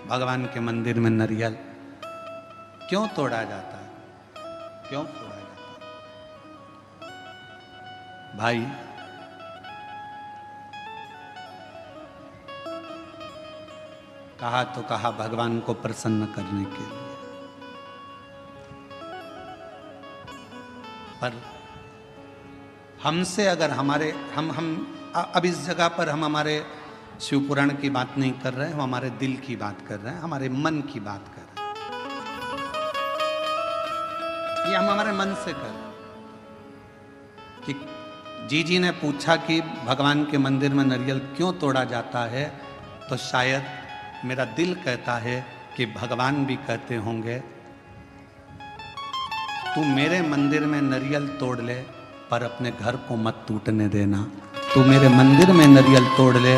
भगवान के मंदिर में नारियल क्यों तोड़ा जाता है, क्यों फोड़ा जाता है? भाई कहा तो कहा भगवान को प्रसन्न करने के लिए, पर हमसे अगर हमारे हम अब इस जगह पर हम हमारे शिव पुराण की बात नहीं कर रहे हैं, हम हमारे दिल की बात कर रहे हैं, हमारे मन की बात कर रहे हैं। ये हम हमारे मन से कर रहे हैं कि जी ने पूछा कि भगवान के मंदिर में नारियल क्यों तोड़ा जाता है, तो शायद मेरा दिल कहता है कि भगवान भी कहते होंगे तू मेरे मंदिर में नारियल तोड़ ले पर अपने घर को मत टूटने देना, तू मेरे मंदिर में नारियल तोड़ ले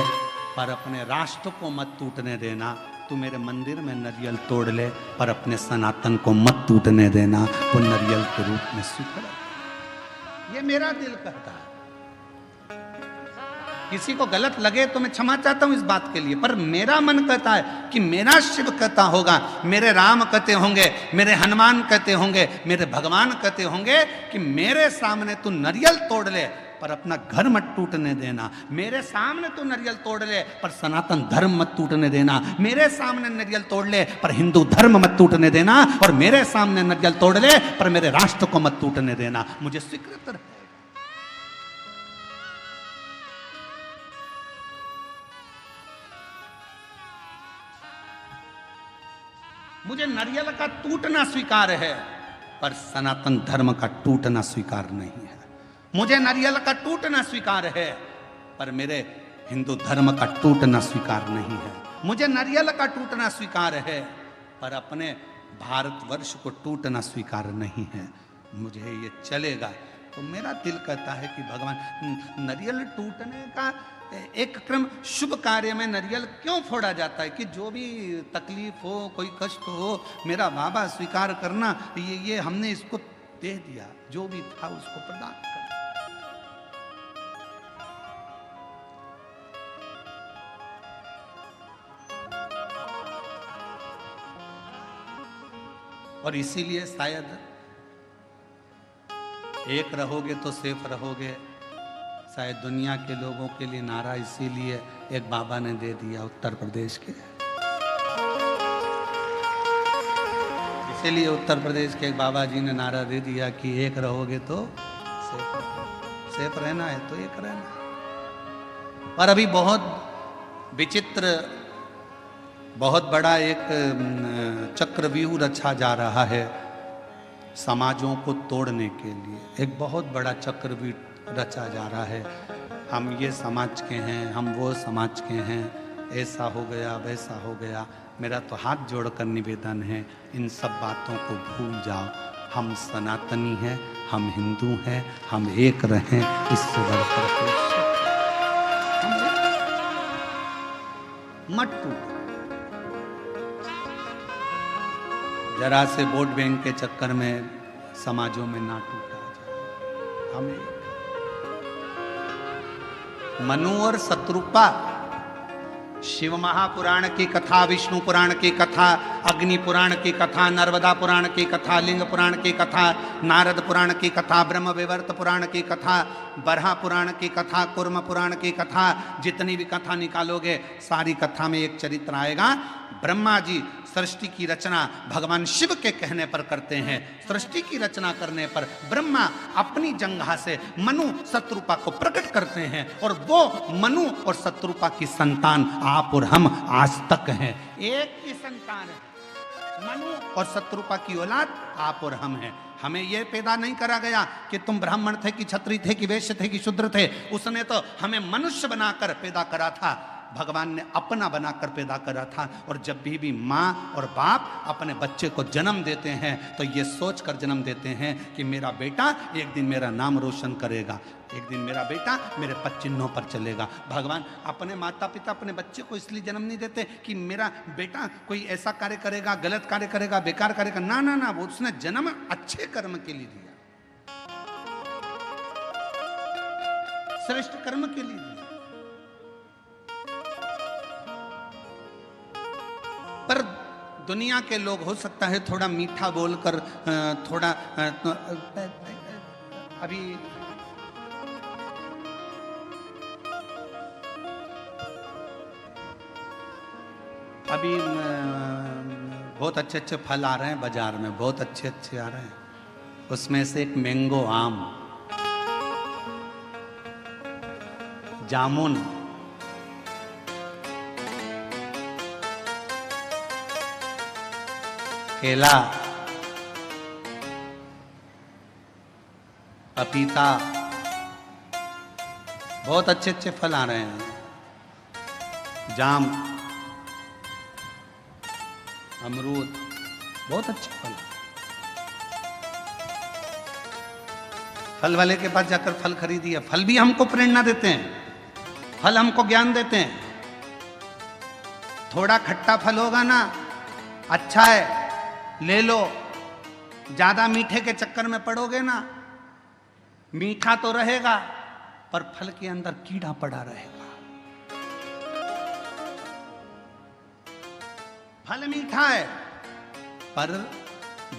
पर अपने राष्ट्र को मत टूटने देना, तू मेरे मंदिर में नारियल तोड़ ले पर अपने सनातन को मत टूटने देना, वो नारियल के रूप में स्वीकार। ये मेरा दिल कहता है। किसी को गलत लगे तो मैं क्षमा चाहता हूं इस बात के लिए, पर मेरा मन कहता है कि मेरा शिव कहता होगा, मेरे राम कहते होंगे, मेरे हनुमान कहते होंगे, मेरे भगवान कहते होंगे कि मेरे सामने तू नारियल तोड़ ले पर अपना घर मत टूटने देना, मेरे सामने तू नारियल तोड़ ले पर सनातन धर्म मत टूटने देना, मेरे सामने नारियल तोड़ ले पर हिंदू धर्म मत टूटने देना, और मेरे सामने नारियल तोड़ ले पर मेरे राष्ट्र को मत टूटने देना। मुझे स्वीकृत रहे। मुझे नारियल का टूटना स्वीकार है पर सनातन धर्म का टूटना स्वीकार नहीं है। मुझे नारियल का टूटना स्वीकार है पर मेरे हिंदू धर्म का टूटना स्वीकार नहीं है। मुझे नारियल का टूटना स्वीकार है पर अपने भारतवर्ष को टूटना स्वीकार नहीं है। मुझे ये चलेगा। तो मेरा दिल कहता है कि भगवान, नारियल टूटने का एक क्रम, शुभ कार्य में नारियल क्यों फोड़ा जाता है कि जो भी तकलीफ हो, कोई कष्ट हो, मेरा बाबा स्वीकार करना, ये हमने इसको दे दिया, जो भी था उसको प्रदान कर। और इसीलिए शायद एक रहोगे तो सेफ रहोगे, शायद दुनिया के लोगों के लिए नारा इसीलिए एक बाबा ने दे दिया उत्तर प्रदेश के। इसीलिए उत्तर प्रदेश के एक बाबा जी ने नारा दे दिया कि एक रहोगे तो सेफ रहना है तो एक रहना। पर अभी बहुत विचित्र, बहुत बड़ा एक चक्रव्यूह रचा जा रहा है समाजों को तोड़ने के लिए। एक बहुत बड़ा चक्रव्यूह रचा जा रहा है। हम ये समाज के हैं, हम वो समाज के हैं, ऐसा हो गया वैसा हो गया। मेरा तो हाथ जोड़कर निवेदन है, इन सब बातों को भूल जाओ। हम सनातनी हैं, हम हिंदू हैं, हम एक रहें, इससे बढ़कर मत टूटो। जरा से वोट बैंक के चक्कर में समाजों में ना टूटा जाए। हमें मनु और शत्रुपा, शिव महापुराण की कथा, विष्णु पुराण की कथा, अग्नि पुराण की कथा, नर्मदा पुराण की कथा, लिंग पुराण की कथा, नारद पुराण की कथा, ब्रह्म विवर्त पुराण की कथा, बरहा पुराण की कथा, कुर्म पुराण की कथा, जितनी भी कथा निकालोगे सारी कथा में एक चरित्र आएगा। ब्रह्मा जी सृष्टि की रचना भगवान शिव के कहने पर करते हैं। सृष्टि की रचना करने पर ब्रह्मा अपनी जंघा से मनु शत्रुपा को प्रकट करते हैं, और वो मनु और शत्रुपा की संतान आप और हम आज तक हैं। एक ही संतान है, मनु और शत्रुपा की औलाद आप और हम हैं। हमें यह पैदा नहीं करा गया कि तुम ब्राह्मण थे कि क्षत्रिय थे कि वैश्य थे कि शूद्र थे। उसने तो हमें मनुष्य बनाकर पैदा करा था। भगवान ने अपना बनाकर पैदा करा था। और जब भी माँ और बाप अपने बच्चे को जन्म देते हैं तो ये सोचकर जन्म देते हैं कि मेरा बेटा एक दिन मेरा नाम रोशन करेगा, एक दिन मेरा बेटा मेरे पद चिन्हों पर चलेगा। भगवान अपने माता पिता अपने बच्चे को इसलिए जन्म नहीं देते कि मेरा बेटा कोई ऐसा कार्य करेगा, गलत कार्य करेगा, बेकार करेगा। ना ना ना, वो उसने जन्म अच्छे कर्म के लिए दिया, श्रेष्ठ कर्म के लिए दिया। पर दुनिया के लोग हो सकता है थोड़ा मीठा बोलकर थोड़ा अभी अभी बहुत अच्छे अच्छे फल आ रहे हैं बाजार में, बहुत अच्छे अच्छे आ रहे हैं। उसमें से एक मैंगो आम, जामुन, केला, पपीता, बहुत अच्छे अच्छे फल आ रहे हैं। जाम, अमरूद, बहुत अच्छे फल। फल वाले के पास जाकर फल खरीदिए। फल भी हमको प्रेरणा देते हैं, फल हमको ज्ञान देते हैं। थोड़ा खट्टा फल होगा ना, अच्छा है, ले लो। ज्यादा मीठे के चक्कर में पड़ोगे ना, मीठा तो रहेगा पर फल के अंदर कीड़ा पड़ा रहेगा। फल मीठा है पर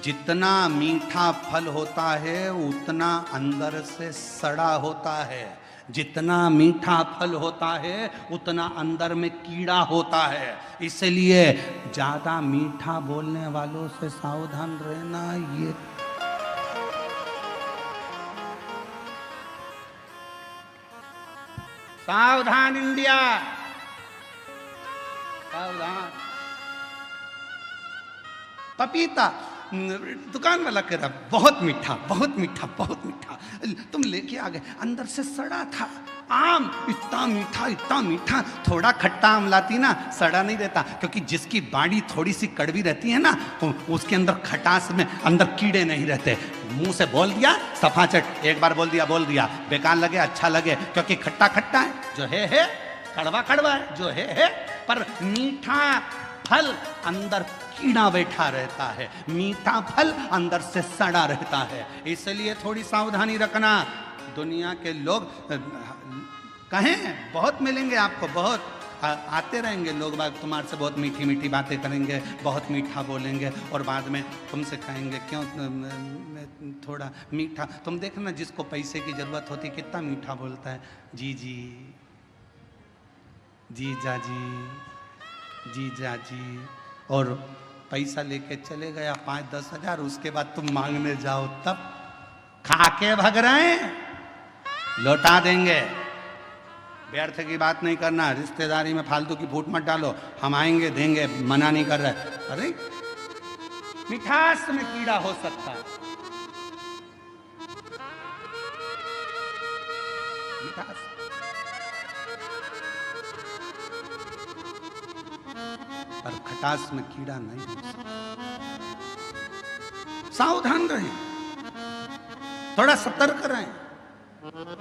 जितना मीठा फल होता है उतना अंदर से सड़ा होता है। जितना मीठा फल होता है उतना अंदर में कीड़ा होता है। इसलिए ज्यादा मीठा बोलने वालों से सावधान रहना। ये सावधान इंडिया, सावधान। पपीता दुकान वाला कह रहा बहुत मीठा, बहुत मीठा, बहुत मीठा। तुम लेके आ गए, अंदर से सड़ा था। आम इतना मीठा, इतना मीठा। थोड़ा खट्टा आम लाती ना, सड़ा नहीं रहता, क्योंकि जिसकी बाड़ी थोड़ी सी कड़वी रहती है ना, उसके अंदर खटास में अंदर कीड़े नहीं रहते। मुंह से बोल दिया सफाचट, एक बार बोल दिया, बेकार लगे अच्छा लगे, क्योंकि खट्टा खट्टा है, जो है, कड़वा कड़वा है, जो है। पर मीठा फल अंदर कीड़ा बैठा रहता है, मीठा फल अंदर से सड़ा रहता है। इसलिए थोड़ी सावधानी रखना। दुनिया के लोग कहें बहुत मिलेंगे आपको, बहुत आते रहेंगे लोग बाग, तुम्हारे से बहुत मीठी मीठी बातें करेंगे, बहुत मीठा बोलेंगे और बाद में तुमसे कहेंगे क्यों थोड़ा मीठा। तुम देखना जिसको पैसे की जरूरत होती कितना मीठा बोलता है। जी जी, जीजा जी, जीजा जी। और पैसा लेके चले गया 5-10 हजार, उसके बाद तुम मांगने जाओ तब खाके भग रहे हैं, लौटा देंगे। व्यर्थ की बात नहीं करना, रिश्तेदारी में फालतू की फूट मत डालो। हम आएंगे देंगे, मना नहीं कर रहे। अरे मिठास में कीड़ा हो सकता है, मिठास। पर खटास में कीड़ा नहीं हो सकता। सावधान रहें, थोड़ा सतर्क रहें।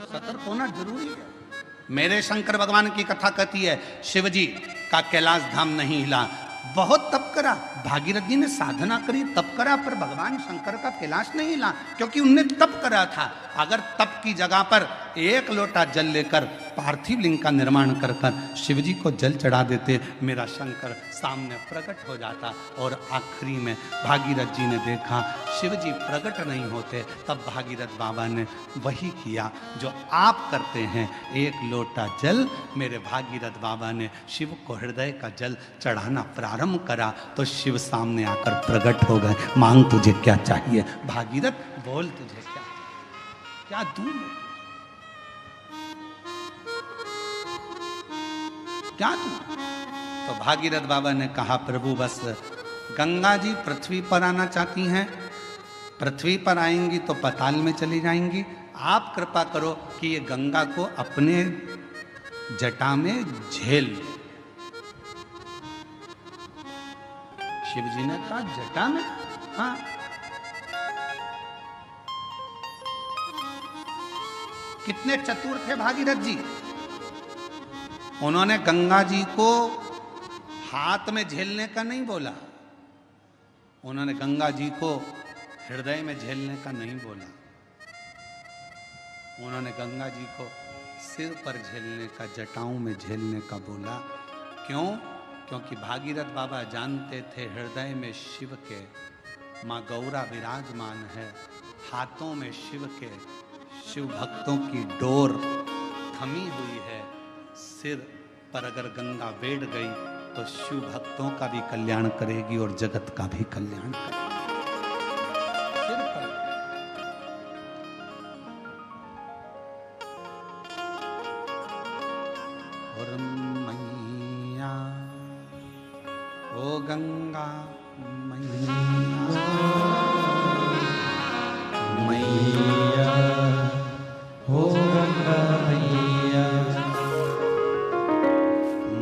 सतर्क होना जरूरी है। मेरे शंकर भगवान की कथा कहती है, शिव जी का कैलाश धाम नहीं हिला। बहुत तप करा, भागीरथ जी ने साधना करी, तप करा, पर भगवान शंकर का कैलाश नहीं हिला, क्योंकि उनने तप करा था। अगर तप की जगह पर एक लोटा जल लेकर पार्थिव लिंग का निर्माण कर कर शिव जी को जल चढ़ा देते, मेरा शंकर सामने प्रकट हो जाता। और आखिरी में भागीरथ जी ने देखा शिव जी प्रकट नहीं होते, तब भागीरथ बाबा ने वही किया जो आप करते हैं। एक लोटा जल मेरे भागीरथ बाबा ने शिव को हृदय का जल चढ़ाना प्रारंभ करा तो शिव सामने आकर प्रकट हो गए। मांग तुझे क्या चाहिए भागीरथ, बोल तुझे क्या दूं मैं, क्या दूं। तो भागीरथ बाबा ने कहा प्रभु बस गंगा जी पृथ्वी पर आना चाहती हैं, पृथ्वी पर आएंगी तो पाताल में चली जाएंगी। आप कृपा करो कि ये गंगा को अपने जटा में झेल। शिव जी ने कहा जटा में? हाँ। कितने चतुर थे भागीरथ जी। उन्होंने गंगा जी को हाथ में झेलने का नहीं बोला, उन्होंने गंगा जी को हृदय में झेलने का नहीं बोला, उन्होंने गंगा जी को सिर पर झेलने का, जटाओं में झेलने का बोला। क्यों? क्योंकि भागीरथ बाबा जानते थे हृदय में शिव के माँ गौरा विराजमान है, हाथों में शिव के शिव भक्तों की डोर थमी हुई है, सिर पर अगर गंगा बैठ गई तो शिव भक्तों का भी कल्याण करेगी और जगत का भी कल्याण करेगी। सिर पर और मैया ओ गंगा मैया, मैया ओ गंगा मैया,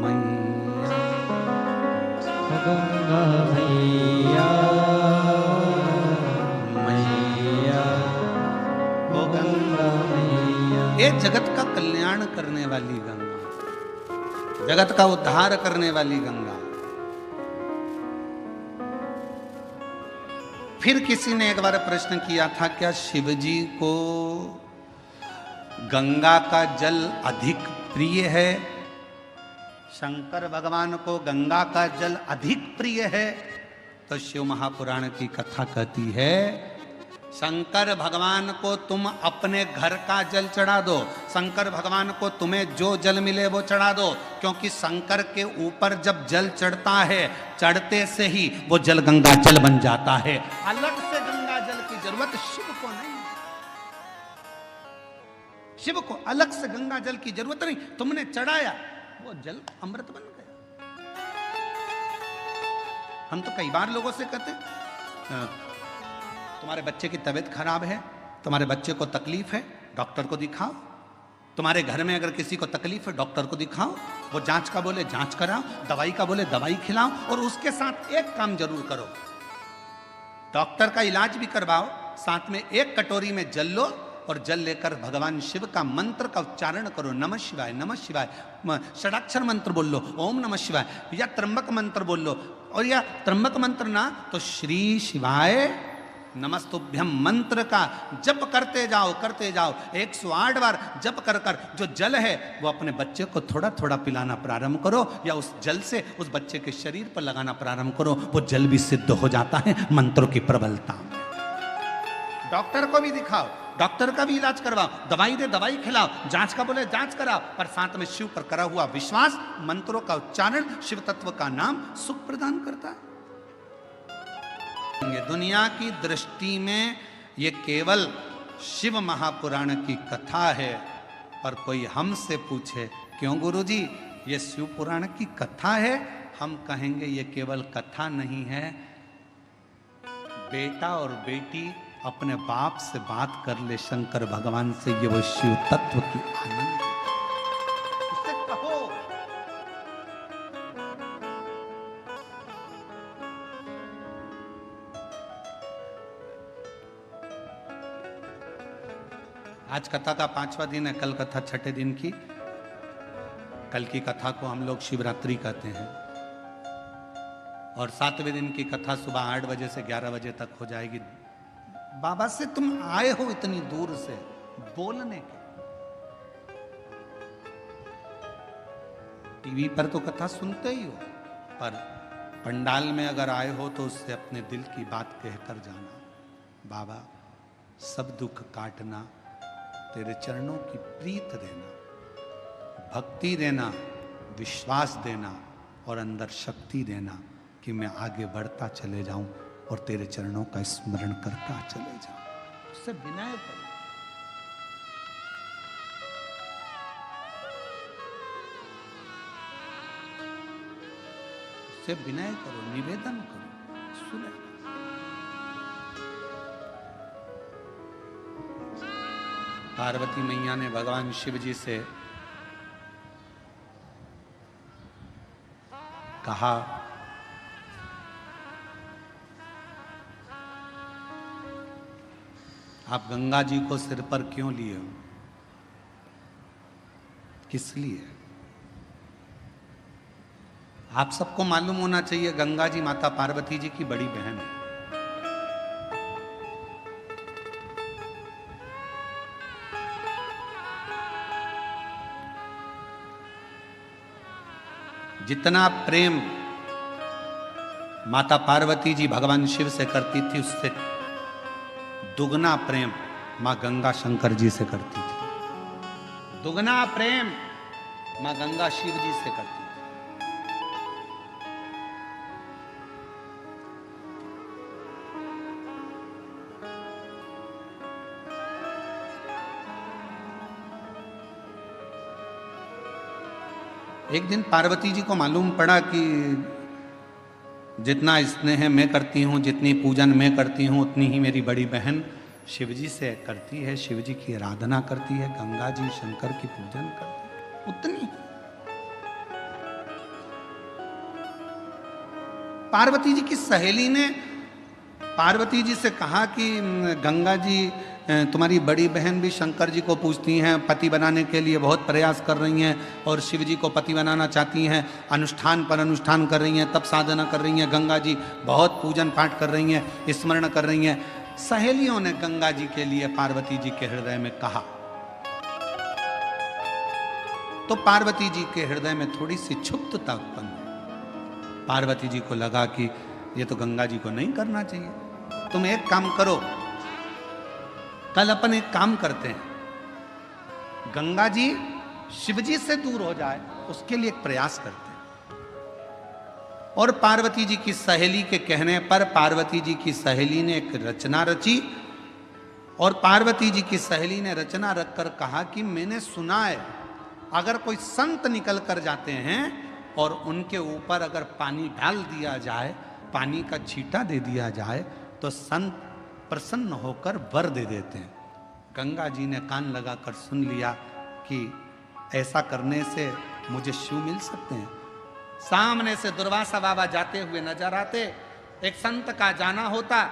मैया गंगा मैया, मैया ओ गंगा मैया। ये जगत का कल्याण करने वाली गंगा, जगत का उद्धार करने वाली गंगा। फिर किसी ने एक बार प्रश्न किया था, क्या शिव जी को गंगा का जल अधिक प्रिय है? शंकर भगवान को गंगा का जल अधिक प्रिय है? तो शिव महापुराण की कथा कहती है, शंकर भगवान को तुम अपने घर का जल चढ़ा दो, शंकर भगवान को तुम्हें जो जल मिले वो चढ़ा दो, क्योंकि शंकर के ऊपर जब जल चढ़ता है, चढ़ते से ही वो जल गंगा जल बन जाता है। अलग से गंगा जल की जरूरत शिव को नहीं, शिव को अलग से गंगा जल की जरूरत नहीं। तुमने चढ़ाया, वो जल अमृत बन गया। हम तो कई बार लोगों से कहते तुम्हारे बच्चे की तबीयत खराब है, तुम्हारे बच्चे को तकलीफ है, डॉक्टर को दिखाओ। तुम्हारे घर में अगर किसी को तकलीफ है, डॉक्टर को दिखाओ। वो जांच का बोले जांच कराओ, दवाई का बोले दवाई खिलाओ, और उसके साथ एक काम जरूर करो, डॉक्टर का इलाज भी करवाओ, साथ में एक कटोरी में जल लो और जल लेकर भगवान शिव का मंत्र का उच्चारण करो। नमः शिवाय, नमः शिवाय, षडाक्षर मंत्र बोल लो, ओम नमः शिवाय, या त्र्यंबक मंत्र बोल लो, और या त्र्यंबक मंत्र ना तो श्री शिवाय नमस्तुभ्यम मंत्र का जप करते जाओ, करते जाओ। 108 बार जप कर कर जो जल है वो अपने बच्चे को थोड़ा थोड़ा पिलाना प्रारंभ करो, या उस जल से उस बच्चे के शरीर पर लगाना प्रारंभ करो। वो जल भी सिद्ध हो जाता है मंत्रों की प्रबलता में। डॉक्टर को भी दिखाओ, डॉक्टर का भी इलाज करवाओ, दवाई दे दवाई खिलाओ, जांच का बोले जांच कराओ, पर साथ में शिव पर करा हुआ विश्वास, मंत्रों का उच्चारण, शिव तत्व का नाम सुख प्रदान करता है। दुनिया की दृष्टि में ये केवल शिव महापुराण की कथा है, पर कोई हमसे पूछे क्यों गुरुजी ये शिव पुराण की कथा है, हम कहेंगे ये केवल कथा नहीं है। बेटा और बेटी अपने बाप से बात कर ले शंकर भगवान से, ये वो शिव तत्व की आनंद है। उससे कहो आज कथा का 5वां दिन है, कल कथा 6ठे दिन की। कल की कथा को हम लोग शिवरात्रि कहते हैं, और 7वें दिन की कथा सुबह 8 बजे से 11 बजे तक हो जाएगी। बाबा से तुम आए हो इतनी दूर से बोलने के, टीवी पर तो कथा सुनते ही हो, पर पंडाल में अगर आए हो तो उससे अपने दिल की बात कहकर जाना। बाबा सब दुख काटना, तेरे चरणों की प्रीत देना, भक्ति देना, विश्वास देना, और अंदर शक्ति देना कि मैं आगे बढ़ता चले जाऊं और तेरे चरणों का स्मरण करता चले जाऊं। उससे विनय करो, उससे विनय करो, निवेदन करो, सुने। पार्वती मैया ने भगवान शिव जी से कहा, आप गंगा जी को सिर पर क्यों लिए हो, किस लिए? आप सबको मालूम होना चाहिए गंगा जी माता पार्वती जी की बड़ी बहन है। जितना प्रेम माता पार्वती जी भगवान शिव से करती थी, उससे दुगना प्रेम मां गंगा शंकर जी से करती थी। दुगना प्रेम मां गंगा शिव जी से करती थी। एक दिन पार्वती जी को मालूम पड़ा कि जितना स्नेह मैं करती हूँ, जितनी पूजन मैं करती हूँ, उतनी ही मेरी बड़ी बहन शिवजी से करती है, शिवजी की आराधना करती है, गंगा जी शंकर की पूजन करती है, उतनी। पार्वती जी की सहेली ने पार्वती जी से कहा कि गंगा जी तुम्हारी बड़ी बहन भी शंकर जी को पूजती हैं, पति बनाने के लिए बहुत प्रयास कर रही हैं और शिव जी को पति बनाना चाहती हैं, अनुष्ठान पर अनुष्ठान कर रही हैं, तप साधना कर रही हैं, गंगा जी बहुत पूजन पाठ कर रही हैं, स्मरण कर रही हैं। सहेलियों ने गंगा जी के लिए पार्वती जी के हृदय में कहा, तो पार्वती जी के हृदय में थोड़ी सी क्षुब्धता उत्पन्न हुई। पार्वती जी को लगा कि ये तो गंगा जी को नहीं करना चाहिए, तुम एक काम करो, कल अपन एक काम करते हैं, गंगा जी शिवजी से दूर हो जाए उसके लिए एक प्रयास करते हैं। और पार्वती जी की सहेली के कहने पर पार्वती जी की सहेली ने एक रचना रची और पार्वती जी की सहेली ने रचना रखकर कहा कि मैंने सुना है अगर कोई संत निकल कर जाते हैं और उनके ऊपर अगर पानी डाल दिया जाए, पानी का छींटा दे दिया जाए तो संत प्रसन्न होकर वर दे देते हैं। गंगा जी ने कान लगाकर सुन लिया कि ऐसा करने से मुझे शिव मिल सकते हैं। सामने से दुर्वासा बाबा जाते हुए नजर आते, एक संत का जाना होता,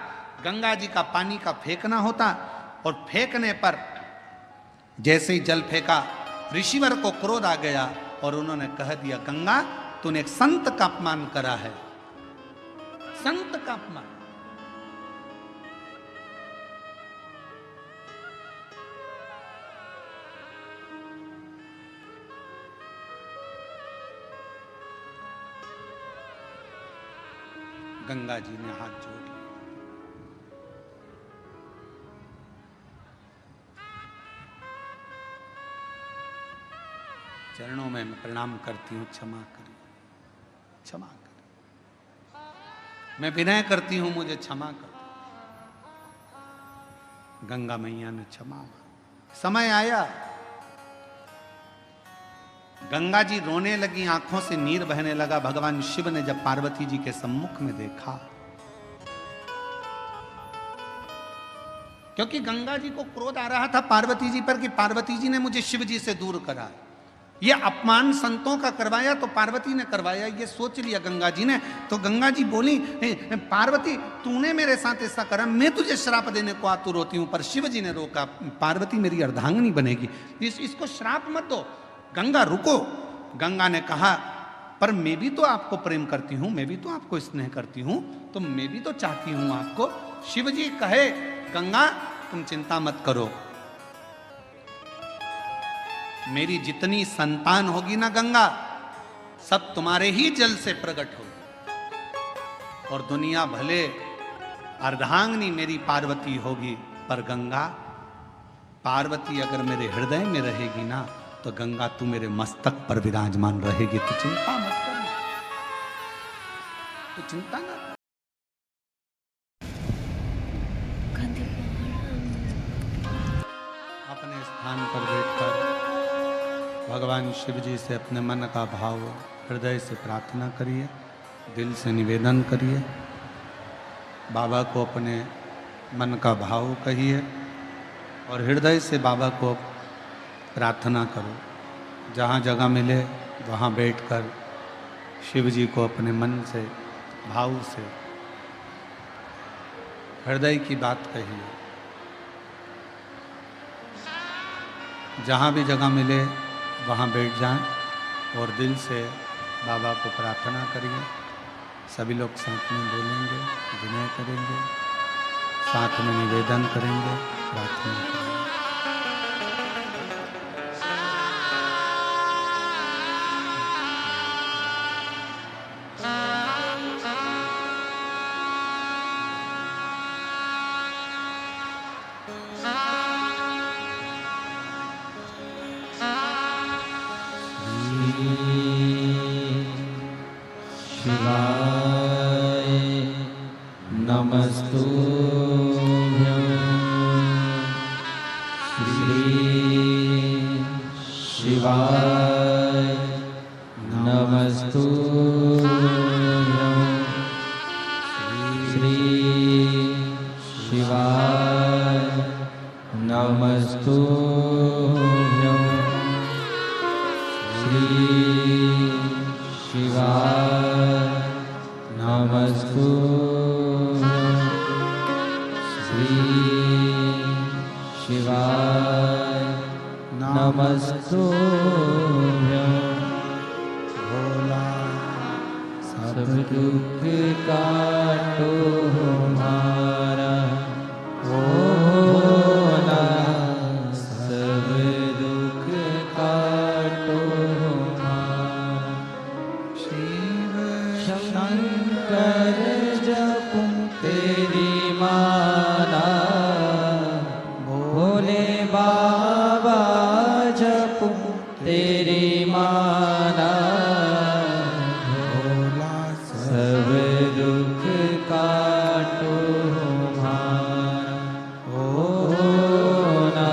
गंगा जी का पानी का फेंकना होता और फेंकने पर जैसे ही जल फेंका ऋषिवर को क्रोध आ गया और उन्होंने कह दिया, गंगा तूने एक संत का अपमान करा है, संत का अपमान। गंगा जी ने हाथ जोड़ लिया। चरणों में मैं प्रणाम करती हूँ, क्षमा करिए, क्षमा करिए, मैं विनय करती हूँ, मुझे क्षमा कर। गंगा मैया ने क्षमा मांगी। समय आया, गंगा जी रोने लगी, आंखों से नीर बहने लगा। भगवान शिव ने जब पार्वती जी के सम्मुख में देखा, क्योंकि गंगा जी को क्रोध आ रहा था पार्वती जी पर कि पार्वती जी ने मुझे शिव जी से दूर करा, ये अपमान संतों का करवाया तो पार्वती ने करवाया, ये सोच लिया गंगा जी ने। तो गंगा जी बोली, पार्वती तूने मेरे साथ ऐसा करा, मैं तुझे श्राप देने को आतुर होती हूं, पर शिव जी ने रोका, पार्वती मेरी अर्धांगिनी बनेगी, इसको श्राप मत दो। गंगा रुको। गंगा ने कहा, पर मैं भी तो आपको प्रेम करती हूं, मैं भी तो आपको स्नेह करती हूं, तो मैं भी तो चाहती हूं आपको। शिव जी कहे, गंगा तुम चिंता मत करो, मेरी जितनी संतान होगी ना गंगा, सब तुम्हारे ही जल से प्रकट होगी और दुनिया भले अर्धांगिनी मेरी पार्वती होगी, पर गंगा पार्वती अगर मेरे हृदय में रहेगी ना, तो गंगा तू मेरे मस्तक पर विराजमान रहेगी। तो चिंता मत कर, तो चिंता ना। अपने स्थान पर बैठकर भगवान शिव जी से अपने मन का भाव हृदय से प्रार्थना करिए, दिल से निवेदन करिए, बाबा को अपने मन का भाव कहिए और हृदय से बाबा को प्रार्थना करो। जहाँ जगह मिले वहाँ बैठकर शिव जी को अपने मन से भाव से हृदय की बात कहिए। जहाँ भी जगह मिले वहाँ बैठ जाएं और दिल से बाबा को प्रार्थना करिए। सभी लोग साथ में बोलेंगे, विनय करेंगे, साथ में निवेदन करेंगे, प्रार्थना करेंगे। नमस्तुभ्यं श्री शिवाय नमस्तुभ्यं श्री शिवाय नमस्तुभ्यं श्री शिवाय नमस्तुभ्यं श्री शिवाय नमस्तुभ्यं भोला सब दुख काटो हमारा भोला सब दुख काटो हमारा शिव शंकर जपूं तेरी माला भोले बाबा जपूं तेरी माला भोला सब दुख काटो हमारा भोला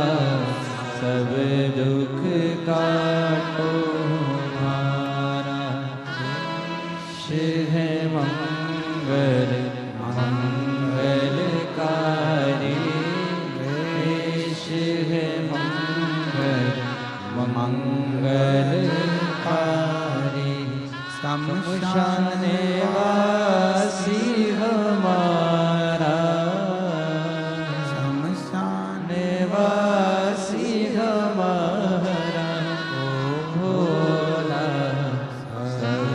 सब दुख काटो हमारा शिव मंगल मंगलकारी शिव मंगल मंगलकारी शमशान वासी हमारा शमशान वासी हमारा भोला सब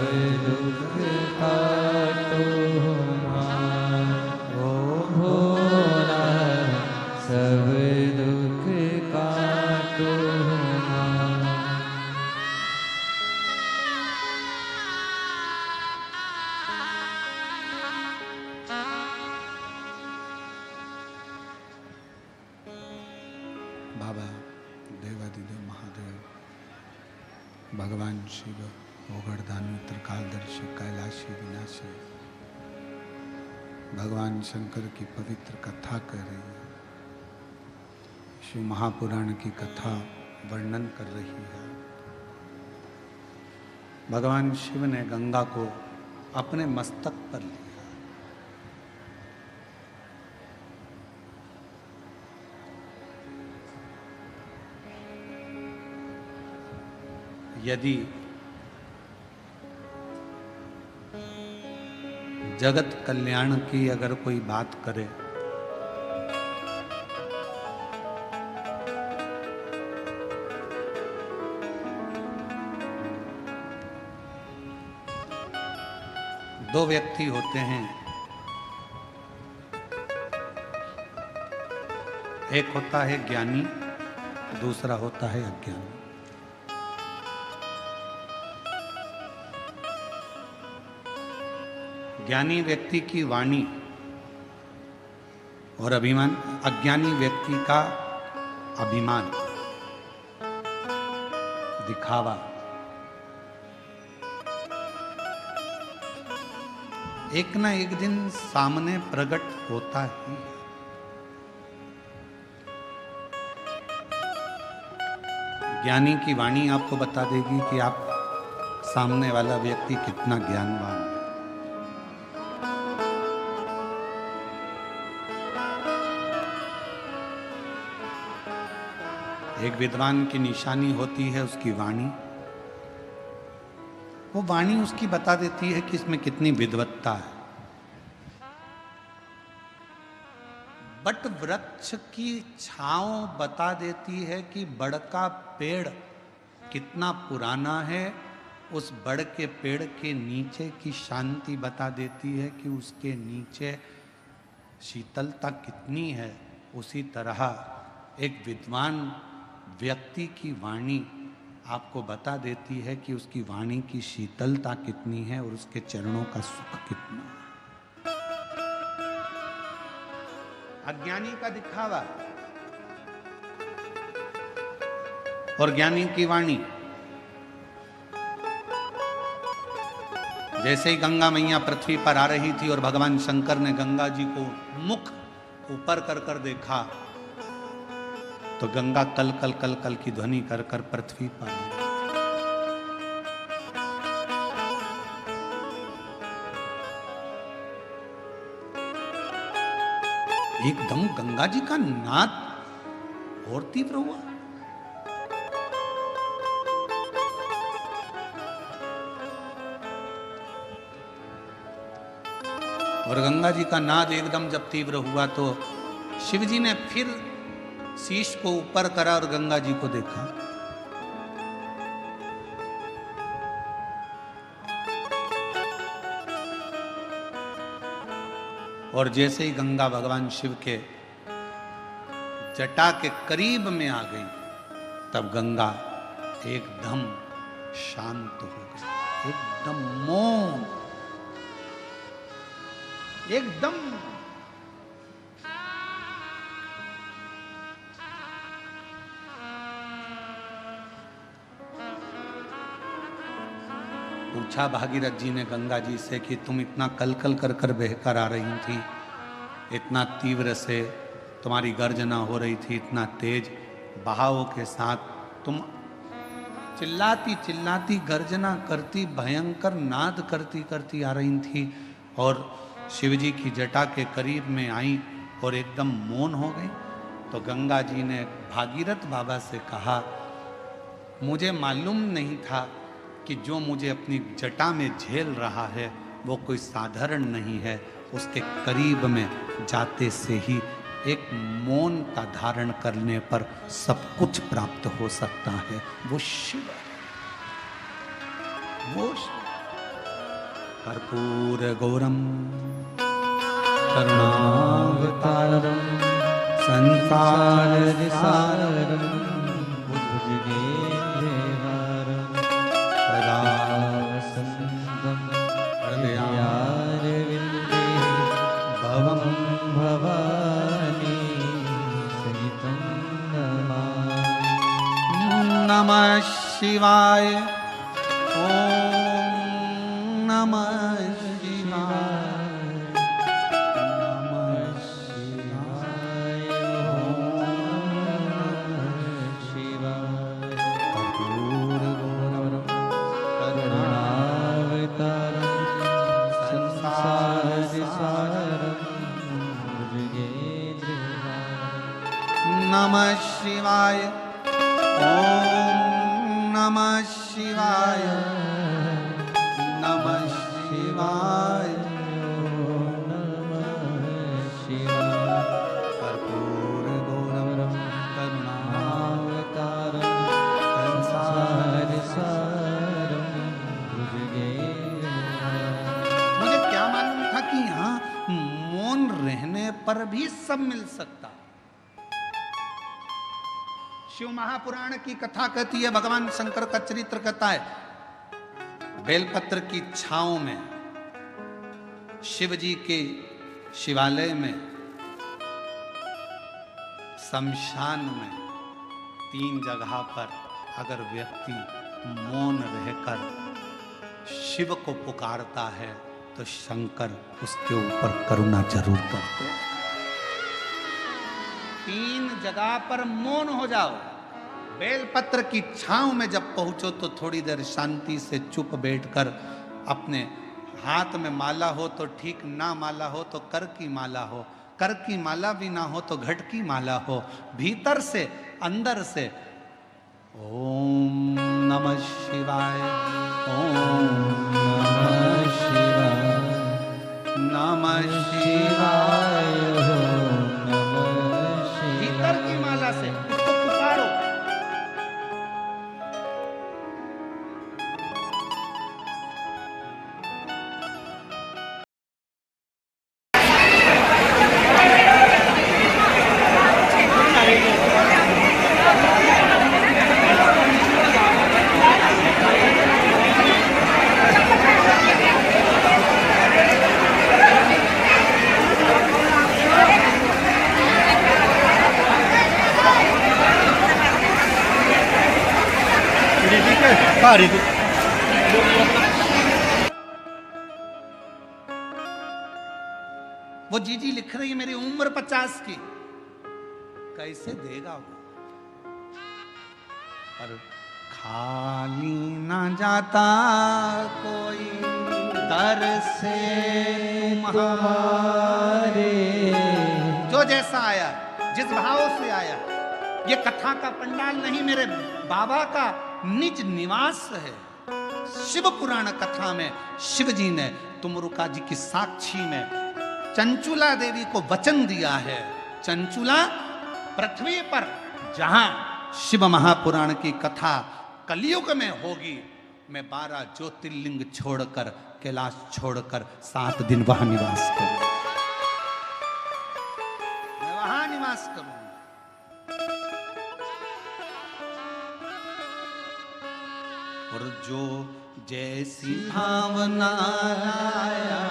दुख काटो हमारा भोला सब दुख काटो हमारा बाबा देवादिदेव महादेव भगवान शिव ओगड़दानी त्रिकालदर्शी कैलाशी विनाशी भगवान शंकर की पवित्र कथा कर रही है। शिव महापुराण की कथा वर्णन कर रही है। भगवान शिव ने गंगा को अपने मस्तक पर लिया। यदि जगत कल्याण की अगर कोई बात करे दो व्यक्ति होते हैं, एक होता है ज्ञानी, दूसरा होता है अज्ञानी। ज्ञानी व्यक्ति की वाणी और अभिमान, अज्ञानी व्यक्ति का अभिमान, दिखावा। एक ना एक दिन सामने प्रकट होता ही है। ज्ञानी की वाणी आपको बता देगी कि आप सामने वाला व्यक्ति कितना ज्ञानवान है। एक विद्वान की निशानी होती है उसकी वाणी। वो वाणी उसकी बता देती है कि इसमें कितनी विद्वत्ता है। बट वृक्ष की छांव बता देती है कि बड़ का पेड़ कितना पुराना है। उस बड़ के पेड़ के नीचे की शांति बता देती है कि उसके नीचे शीतलता कितनी है। उसी तरह एक विद्वान व्यक्ति की वाणी आपको बता देती है कि उसकी वाणी की शीतलता कितनी है और उसके चरणों का सुख कितना है। अज्ञानी का दिखावा और ज्ञानी की वाणी जैसे ही गंगा मैया पृथ्वी पर आ रही थी और भगवान शंकर ने गंगा जी को मुख ऊपर कर कर देखा, तो गंगा कल कल कल कल की ध्वनि कर कर पृथ्वी पर आई। एकदम गंगा जी का नाद और तीव्र हुआ। और गंगा जी का नाद एकदम जब तीव्र हुआ तो शिव जी ने फिर शीश को ऊपर करा और गंगा जी को देखा। और जैसे ही गंगा भगवान शिव के जटा के करीब में आ गई, तब गंगा एकदम शांत हो गई, एकदम मौन, एकदम पूछा भागीरथ जी ने गंगा जी से कि तुम इतना कल कल कर कर बहकर आ रही थी, इतना तीव्र से तुम्हारी गर्जना हो रही थी, इतना तेज बहाव के साथ तुम चिल्लाती चिल्लाती गर्जना करती, भयंकर नाद करती करती आ रही थी और शिवजी की जटा के करीब में आई और एकदम मौन हो गई। तो गंगा जी ने भागीरथ बाबा से कहा, मुझे मालूम नहीं था कि जो मुझे अपनी जटा में झेल रहा है वो कोई साधारण नहीं है, उसके करीब में जाते से ही एक मौनता धारण करने पर सब कुछ प्राप्त हो सकता है। वो शिव है, वो कर्पूर गौरम करुणावतारम संसार सारम भुजगेन्द्रहारं सदा वसन्तं हृदयारविन्दे भवं भवानी सहितं नमामि। नमः शिवाय। ओम नमः शिवाय। नमः शिवाय। शिवाय कर्पूर गौरम करुणावतारं संसारसारं भुजगेन्द्रहारं नमः शिवाय। ओम नमः शिवाय। नमः शिवाय। कर्पूर गौरम करुणावतारम संसारसारं भुजगेन्द्रहारं। मुझे क्या मालूम था कि यहाँ मौन रहने पर भी सब मिल सकता। शिव महापुराण की कथा कहती है, भगवान शंकर का चरित्र कहता है, बेलपत्र की छांव में शिव जी के शिवालय में, शमशान में 3 जगह पर अगर व्यक्ति मौन रहकर शिव को पुकारता है तो शंकर उसके ऊपर करुणा जरूर करते हैं। 3 जगह पर मौन हो जाओ। बेलपत्र की छांव में जब पहुंचो तो थोड़ी देर शांति से चुप बैठकर, अपने हाथ में माला हो तो ठीक, ना माला हो तो कर की माला हो, कर की माला भी ना हो तो घट की माला हो, भीतर से अंदर से ओम नमः शिवाय। ओम नमः शिवाय नमः शिवाय। नमः भीतर की माला से उसको पुकारो। वो जीजी लिख रही है मेरी उम्र 50 की, कैसे देगा वो? पर खाली ना जाता कोई दर से तुम्हारे, जो जैसा आया, जिस भाव से आया। ये कथा का पंडाल नहीं, मेरे बाबा का निज निवास है। शिव पुराण कथा में शिव जी ने तुमरुका जी की साक्षी में चंचुला देवी को वचन दिया है। चंचुला पृथ्वी पर जहां शिव महापुराण की कथा कलयुग में होगी, मैं 12 ज्योतिर्लिंग छोड़कर, कैलाश छोड़कर 7 दिन वहां निवास करूंगा, मैं वहां निवास करूंगा। और जो जैसी भावना लाया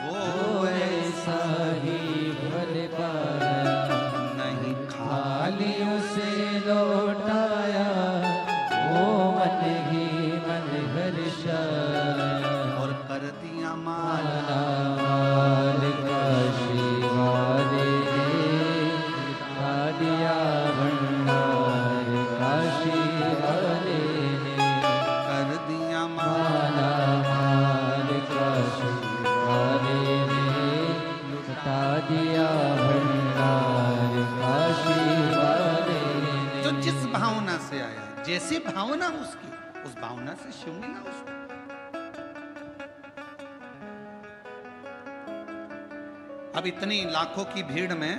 वो ऐसा ही भर पाया, नहीं खाली उसे लौटाया, वो मन ही मन हर्षाया। और कर दिया माला माल का शिवाले खा दिया भंडार का शिवाले, कर दिया माला माल का शिवाले लुटा दिया भंडार का शिवाले। जो जिस भावना से आया, जैसी भावना उसकी, उस भावना से शिव मिला उसको। अब इतनी लाखों की भीड़ में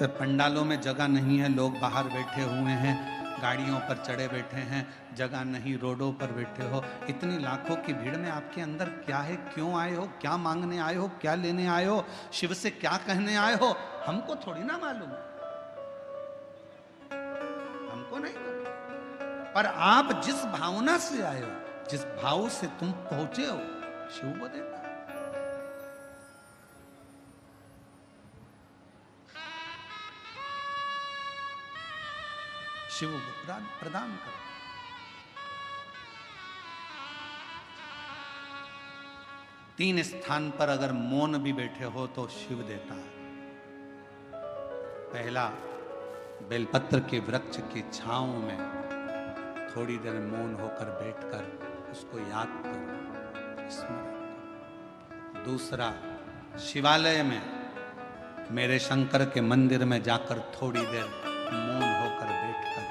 पंडालों में जगह नहीं है, लोग बाहर बैठे हुए हैं, गाड़ियों पर चढ़े बैठे हैं, जगह नहीं, रोडों पर बैठे हो। इतनी लाखों की भीड़ में आपके अंदर क्या है, क्यों आए हो, क्या मांगने आए हो, क्या लेने आए हो, शिव से क्या कहने आए हो, हमको थोड़ी ना मालूम, हमको नहीं मालूम। पर आप जिस भावना से आए हो, जिस भाव से तुम पहुंचे हो, शिव को देता है। शिव प्रदान करो। तीन स्थान पर अगर मौन भी बैठे हो तो शिव देता है। पहला, बेलपत्र के वृक्ष की छांव में थोड़ी देर मौन होकर बैठकर उसको याद करो, स्मरण करो। दूसरा, शिवालय में, मेरे शंकर के मंदिर में जाकर थोड़ी देर मौन होकर बैठकर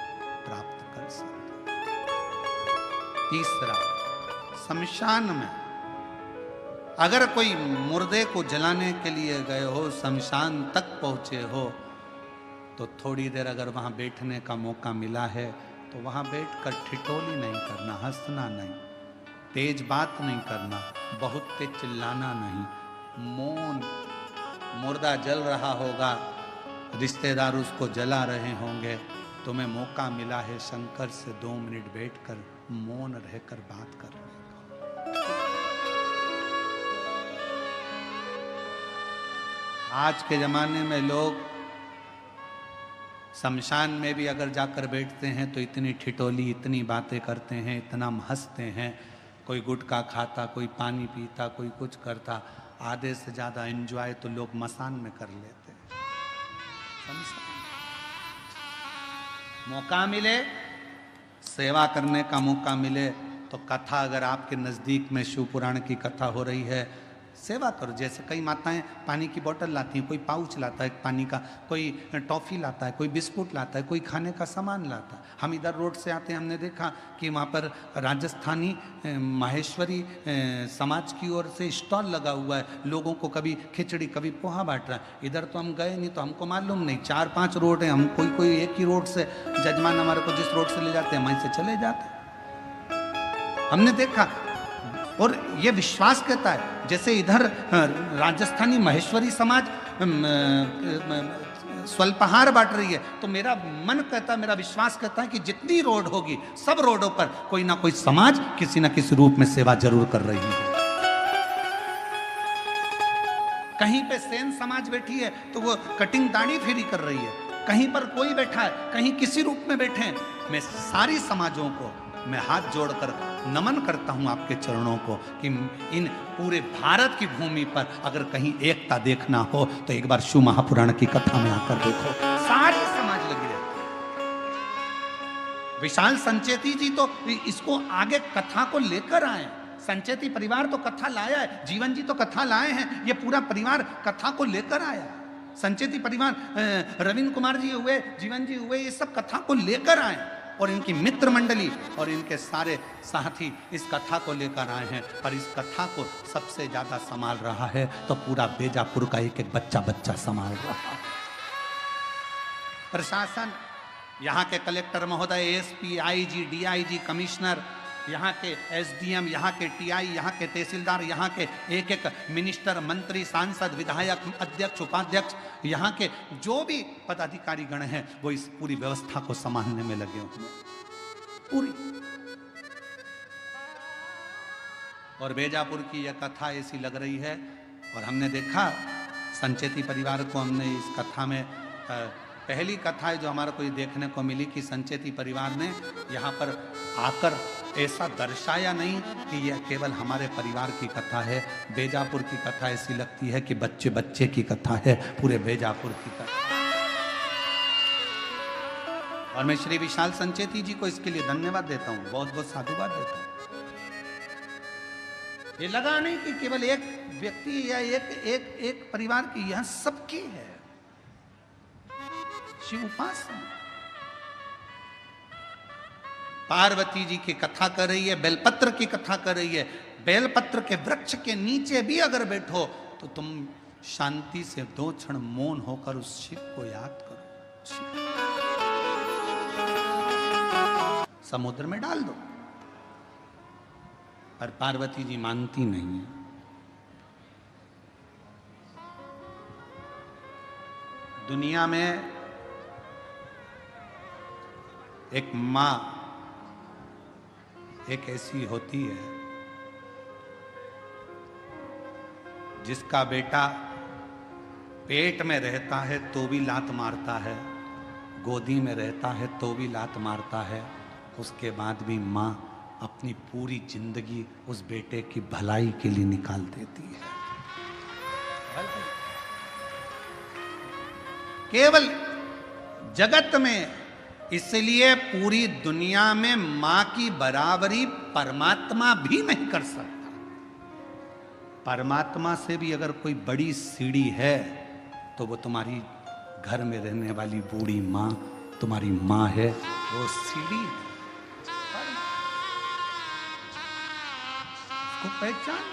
प्राप्त कर सकते। तीसरा, शमशान में अगर कोई मुर्दे को जलाने के लिए गए हो, शमशान तक पहुंचे हो, तो थोड़ी देर अगर वहां बैठने का मौका मिला है तो वहां बैठकर ठिठोली नहीं करना, हंसना नहीं, तेज बात नहीं करना, बहुत तेज चिल्लाना नहीं, मौन। मुर्दा जल रहा होगा, रिश्तेदार उसको जला रहे होंगे, तुम्हें मौका मिला है शंकर से 2 मिनट बैठकर मौन रहकर बात करने का। आज के जमाने में लोग शमशान में भी अगर जाकर बैठते हैं तो इतनी ठिठोली, इतनी बातें करते हैं, इतना हंसते हैं। कोई गुटखा खाता, कोई पानी पीता, कोई कुछ करता। आधे से ज्यादा एंजॉय तो लोग मसान में कर लेते हैं। मौका मिले, सेवा करने का मौका मिले तो कथा, अगर आपके नज़दीक में शिव पुराण की कथा हो रही है, सेवा करो। जैसे कई माताएं पानी की बोतल लाती हैं, कोई पाउच लाता है पानी का, कोई टॉफ़ी लाता है, कोई बिस्कुट लाता है, कोई खाने का सामान लाता है। हम इधर रोड से आते हैं, हमने देखा कि वहाँ पर राजस्थानी माहेश्वरी समाज की ओर से स्टॉल लगा हुआ है, लोगों को कभी खिचड़ी कभी पोहा बांट रहा है। इधर तो हम गए नहीं तो हमको मालूम नहीं, 4-5 रोड हैं, हम कोई एक ही रोड से, जजमान हमारे को जिस रोड से ले जाते हैं वहीं से चले जाते हैं। हमने देखा और ये विश्वास कहता है, जैसे इधर राजस्थानी महेश्वरी समाज स्वल्पहार बांट रही है, तो मेरा मन कहता है, मेरा विश्वास कहता है कि जितनी रोड होगी सब रोडों पर कोई ना कोई समाज किसी ना किसी रूप में सेवा जरूर कर रही है। कहीं पे सेन समाज बैठी है तो वो कटिंग दाढ़ी फ्री कर रही है, कहीं पर कोई बैठा है, कहीं किसी रूप में बैठे हैं। मैं सारी समाजों को मैं हाथ जोड़कर नमन करता हूं आपके चरणों को कि इन पूरे भारत की भूमि पर अगर कहीं एकता देखना हो तो एक बार शिव महापुराण की कथा में आकर देखो, सारी समाज लगी रहती है। विशाल संचेती जी तो इसको आगे कथा को लेकर आए, संचेती परिवार तो कथा लाया है, जीवन जी तो कथा लाए हैं, ये पूरा परिवार कथा को लेकर आया। संचेती परिवार रविंद्र कुमार जी हुए, जीवन जी हुए, ये सब कथा को लेकर आए और इनकी मित्र मंडली और इनके सारे साथी इस कथा को लेकर आए हैं। पर इस कथा को सबसे ज्यादा संभाल रहा है तो पूरा बेजापुर का एक एक बच्चा बच्चा संभाल रहा है। प्रशासन, यहाँ के कलेक्टर महोदय, एसपी, आईजी, डीआईजी, कमिश्नर, यहाँ के एसडीएम, यहाँ के टीआई, यहाँ के तहसीलदार, यहाँ के एक एक मिनिस्टर, मंत्री, सांसद, विधायक, अध्यक्ष, उपाध्यक्ष, यहाँ के जो भी पदाधिकारी गण हैं वो इस पूरी व्यवस्था को संभालने में लगे हुए पूरी। और बेजापुर की यह कथा ऐसी लग रही है और हमने देखा संचेती परिवार को, हमने इस कथा में पहली कथा है जो हमारे को ये देखने को मिली कि संचेती परिवार ने यहाँ पर आकर ऐसा दर्शाया नहीं कि यह केवल हमारे परिवार की कथा है। बेजापुर की कथा ऐसी लगती है कि बच्चे बच्चे की कथा है, पूरे बेजापुर की कथा। और मैं श्री विशाल संचेती जी को इसके लिए धन्यवाद देता हूँ, बहुत बहुत साधुवाद देता हूँ। ये लगा नहीं कि केवल एक व्यक्ति या एक परिवार की, यह सबकी है शिव उपासना। पार्वती जी की कथा कर रही है, बेलपत्र की कथा कर रही है। बेलपत्र के वृक्ष के नीचे भी अगर बैठो तो तुम शांति से 2 क्षण मौन होकर उस शिव को याद करो। समुद्र में डाल दो, पर पार्वती जी मानती नहीं है। दुनिया में एक मां एक ऐसी होती है जिसका बेटा पेट में रहता है तो भी लात मारता है, गोदी में रहता है तो भी लात मारता है, उसके बाद भी मां अपनी पूरी जिंदगी उस बेटे की भलाई के लिए निकाल देती है। केवल जगत में, इसलिए पूरी दुनिया में मां की बराबरी परमात्मा भी नहीं कर सकता। परमात्मा से भी अगर कोई बड़ी सीढ़ी है तो वो तुम्हारी घर में रहने वाली बूढ़ी मां तुम्हारी मां है, वो सीढ़ी है। उसको पहचान।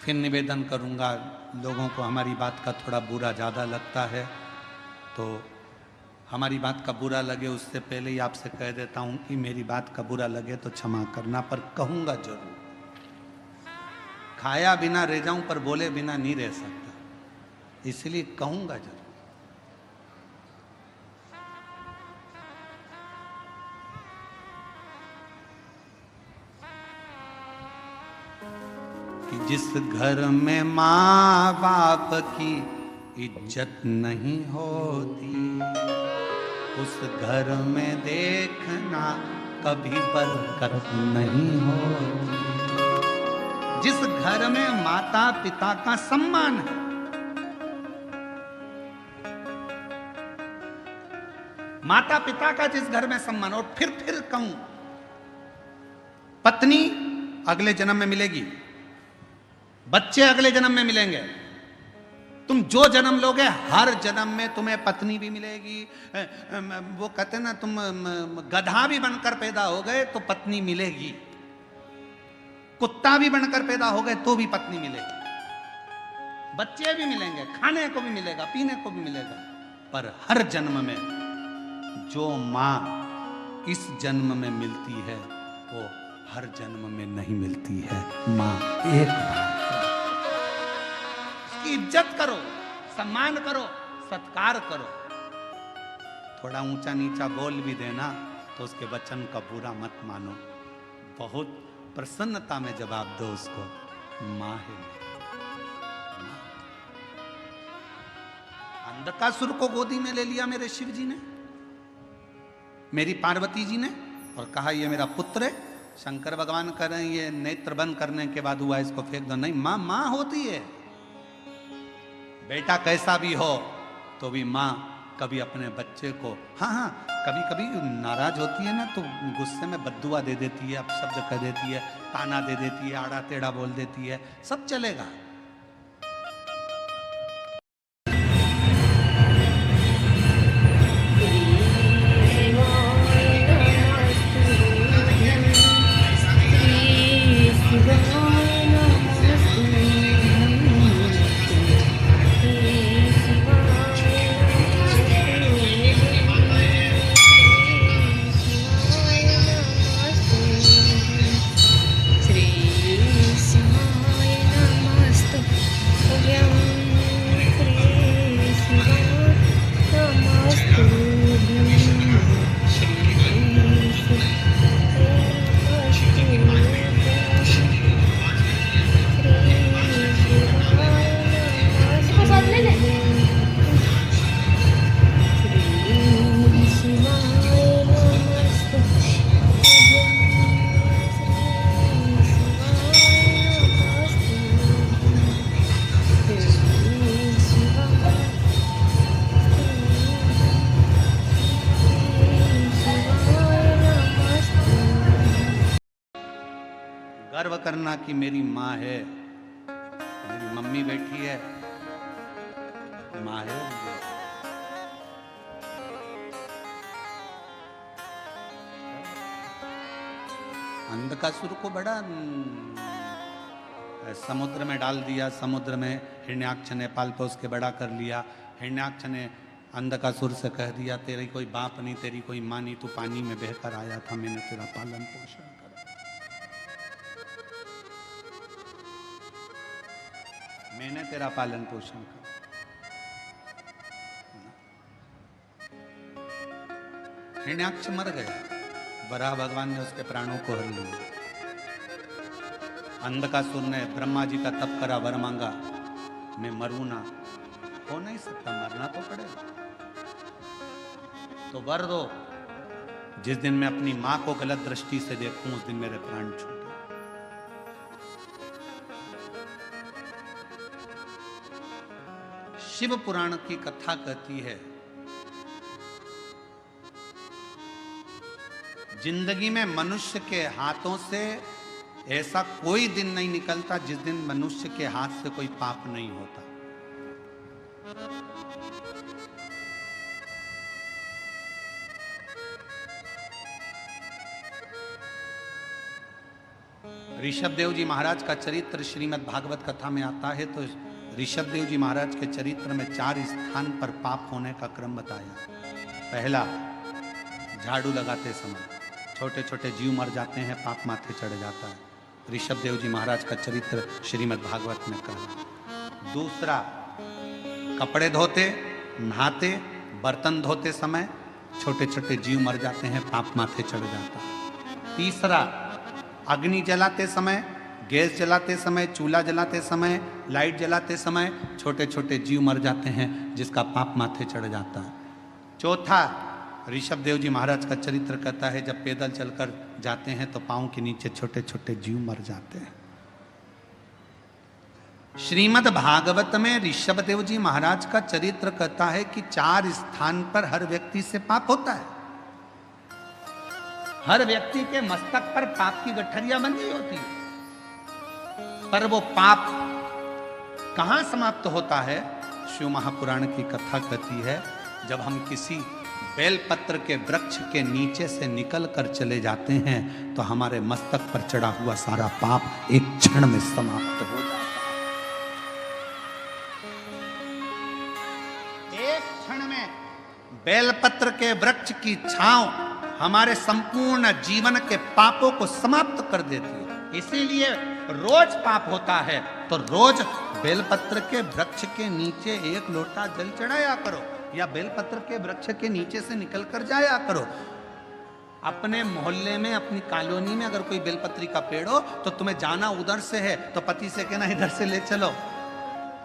फिर निवेदन करूंगा, लोगों को हमारी बात का थोड़ा बुरा ज़्यादा लगता है तो हमारी बात का बुरा लगे उससे पहले ही आपसे कह देता हूं कि मेरी बात का बुरा लगे तो क्षमा करना, पर कहूंगा जरूर। खाया बिना रह जाऊं पर बोले बिना नहीं रह सकता, इसलिए कहूंगा जरूर। जिस घर में माँ बाप की इज्जत नहीं होती, उस घर में देखना कभी बरकत नहीं होती। जिस घर में माता पिता का सम्मान है, माता पिता का जिस घर में सम्मान, और फिर कहूं, पत्नी अगले जन्म में मिलेगी, बच्चे अगले जन्म में मिलेंगे, तुम जो जन्म लोगे हर जन्म में तुम्हें पत्नी भी मिलेगी। वो कहते हैं ना, तुम गधा भी बनकर पैदा हो गए तो पत्नी मिलेगी, कुत्ता भी बनकर पैदा हो गए तो भी पत्नी मिलेगी, बच्चे भी मिलेंगे, खाने को भी मिलेगा, पीने को भी मिलेगा। पर हर जन्म में जो मां इस जन्म में मिलती है वो हर जन्म में नहीं मिलती है। मां एक बार, उसकी इज्जत करो, सम्मान करो, सत्कार करो। थोड़ा ऊंचा नीचा बोल भी देना तो उसके वचन का बुरा मत मानो, बहुत प्रसन्नता में जवाब दो उसको, मां है। अंधकासुर को गोदी में ले लिया मेरे शिव जी ने, मेरी पार्वती जी ने और कहा ये मेरा पुत्र है। शंकर भगवान कह रहे हैं ये नेत्र बंद करने के बाद हुआ, इसको फेंक दो। नहीं, माँ माँ होती है। बेटा कैसा भी हो तो भी माँ कभी अपने बच्चे को, हाँ कभी कभी नाराज होती है ना तो गुस्से में बद्दुआ दे देती है, अपशब्द कह देती है, ताना दे देती है, आड़ा टेढ़ा बोल देती है, सब चलेगा। गर्व करना कि मेरी माँ है, मेरी मम्मी बैठी है, माँ है। अंधकासुर को बड़ा समुद्र में डाल दिया, समुद्र में हिरण्याक्ष ने पाल पोस के बड़ा कर लिया। हिरण्याक्ष ने अंधकासुर से कह दिया तेरी कोई बाप नहीं, तेरी कोई माँ नहीं, तू पानी में बहकर आया था, मैंने तेरा पालन पोषण करा। मैंने तेरा पालन पोषण करा। हिरण्याक्ष मर गया, वराह भगवान ने उसके प्राणों को हर लिया। अंधकासुर ने ब्रह्मा जी का तप करा, वर मांगा, मैं मरूं ना, हो नहीं सकता, मरना तो पड़ेगा, तो वर दो, जिस दिन मैं अपनी मां को गलत दृष्टि से देखूं उस दिन मेरे प्राण छूटे। शिव पुराण की कथा कहती है जिंदगी में मनुष्य के हाथों से ऐसा कोई दिन नहीं निकलता जिस दिन मनुष्य के हाथ से कोई पाप नहीं होता। ऋषभ देव जी महाराज का चरित्र श्रीमद् भागवत कथा में आता है तो ऋषभ देव जी महाराज के चरित्र में 4 स्थान पर पाप होने का क्रम बताया। पहला, झाड़ू लगाते समय छोटे छोटे जीव मर जाते हैं, पाप माथे चढ़ जाता है। ऋषभ देव जी महाराज का चरित्र श्रीमद् भागवत में कहा। दूसरा, कपड़े धोते, नहाते, बर्तन धोते समय छोटे छोटे जीव मर जाते हैं, पाप माथे चढ़ जाता है। तीसरा, अग्नि जलाते समय, गैस जलाते समय, चूल्हा जलाते समय, लाइट जलाते समय छोटे छोटे जीव मर जाते हैं जिसका पाप माथे चढ़ जाता है। चौथा, ऋषभ देव जी महाराज का चरित्र कहता है जब पैदल चलकर जाते हैं तो पांव के नीचे छोटे छोटे जीव मर जाते हैं। श्रीमद् भागवत में ऋषभ देव जी महाराज का चरित्र कहता है कि 4 स्थान पर हर व्यक्ति से पाप होता है। हर व्यक्ति के मस्तक पर पाप की गठरियां बंधी होती है, पर वो पाप कहां समाप्त होता है? शिव महापुराण की कथा कहती है जब हम किसी बेलपत्र के वृक्ष के नीचे से निकल कर चले जाते हैं तो हमारे मस्तक पर चढ़ा हुआ सारा पाप एक क्षण में समाप्त हो जाता है। एक क्षण में बेलपत्र के वृक्ष की छांव हमारे संपूर्ण जीवन के पापों को समाप्त कर देती है। इसीलिए रोज पाप होता है तो रोज बेलपत्र के वृक्ष के नीचे 1 लोटा जल चढ़ाया करो या बेलपत्र के वृक्ष के नीचे से निकल कर जाया करो। अपने मोहल्ले में, अपनी कॉलोनी में अगर कोई बेलपत्री का पेड़ हो तो तुम्हें जाना उधर से है तो पति से कहना इधर से ले चलो,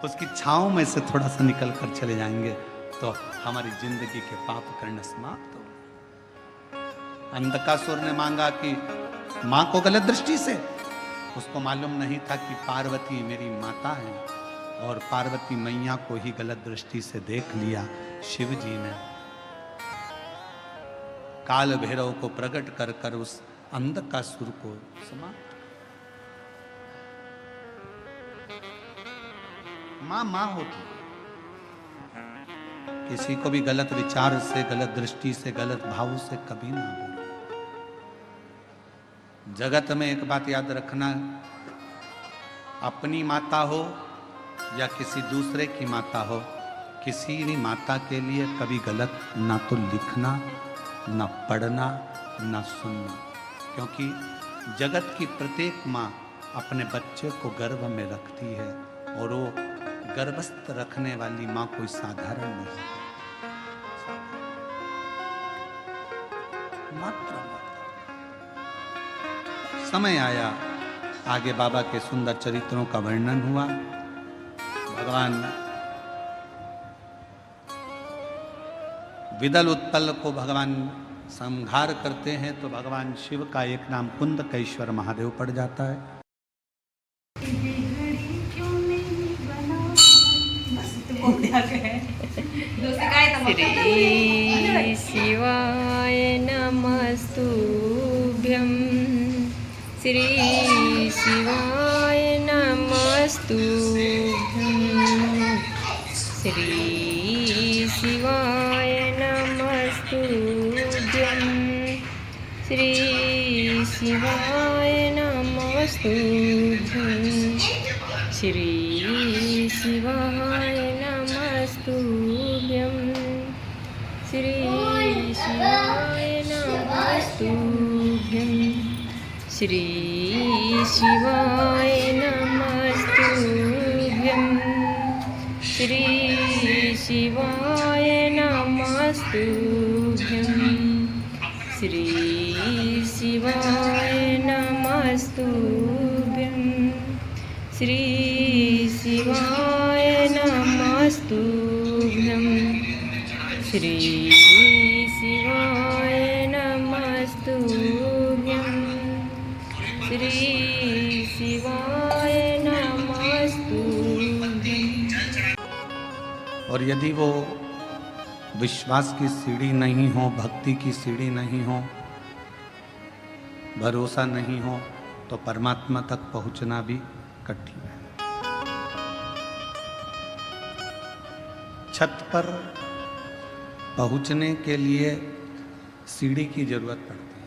उसकी छांव में से थोड़ा सा निकल कर चले जाएंगे तो हमारी जिंदगी के पाप करना समाप्त हो। अंधकासुर ने मांगा कि मां को गलत दृष्टि से, उसको मालूम नहीं था कि पार्वती मेरी माता है, और पार्वती मैया को ही गलत दृष्टि से देख लिया। शिव जी ने काल भैरव को प्रकट कर कर उस अंधकासुर को समाप्त। मां मां होती, किसी को भी गलत विचार से, गलत दृष्टि से, गलत भाव से कभी ना बोलो। जगत में एक बात याद रखना, अपनी माता हो या किसी दूसरे की माता हो, किसी भी माता के लिए कभी गलत ना तो लिखना, ना पढ़ना, ना सुनना, क्योंकि जगत की प्रत्येक माँ अपने बच्चे को गर्भ में रखती है, और वो गर्भस्थ रखने वाली माँ कोई साधारण नहीं है। मात्र समय आया, आगे बाबा के सुंदर चरित्रों का वर्णन हुआ। भगवान विदल उत्पल को भगवान संहार करते हैं, तो भगवान शिव का एक नाम कुंदकेश्वर महादेव पड़ जाता है। श्री शिवाय नमस्तुभ्यं, श्री शिवाय नमस्तुभ्यं, श्री शिवाय नमस्तुभ्यं, श्री शिवाय नमस्तुभ्यं, श्री शिवाय नमस्तुभ्यं, श्री शिवाय नमस्तुभ्यं, श्री शिवाय नमस्तुभ्यं, श्री शिवाय नमस्तुभ्यं, श्री शिवाय नमस्तुभ्यं, श्री शिवाय नमस्तुभ्यं, श्री शिवाय नमस्तुभ्यं, श्री शिवाय नमस्तुभ्यं। और यदि वो विश्वास की सीढ़ी नहीं हो, भक्ति की सीढ़ी नहीं हो, भरोसा नहीं हो, तो परमात्मा तक पहुंचना भी कठिन है। छत पर पहुंचने के लिए सीढ़ी की जरूरत पड़ती है।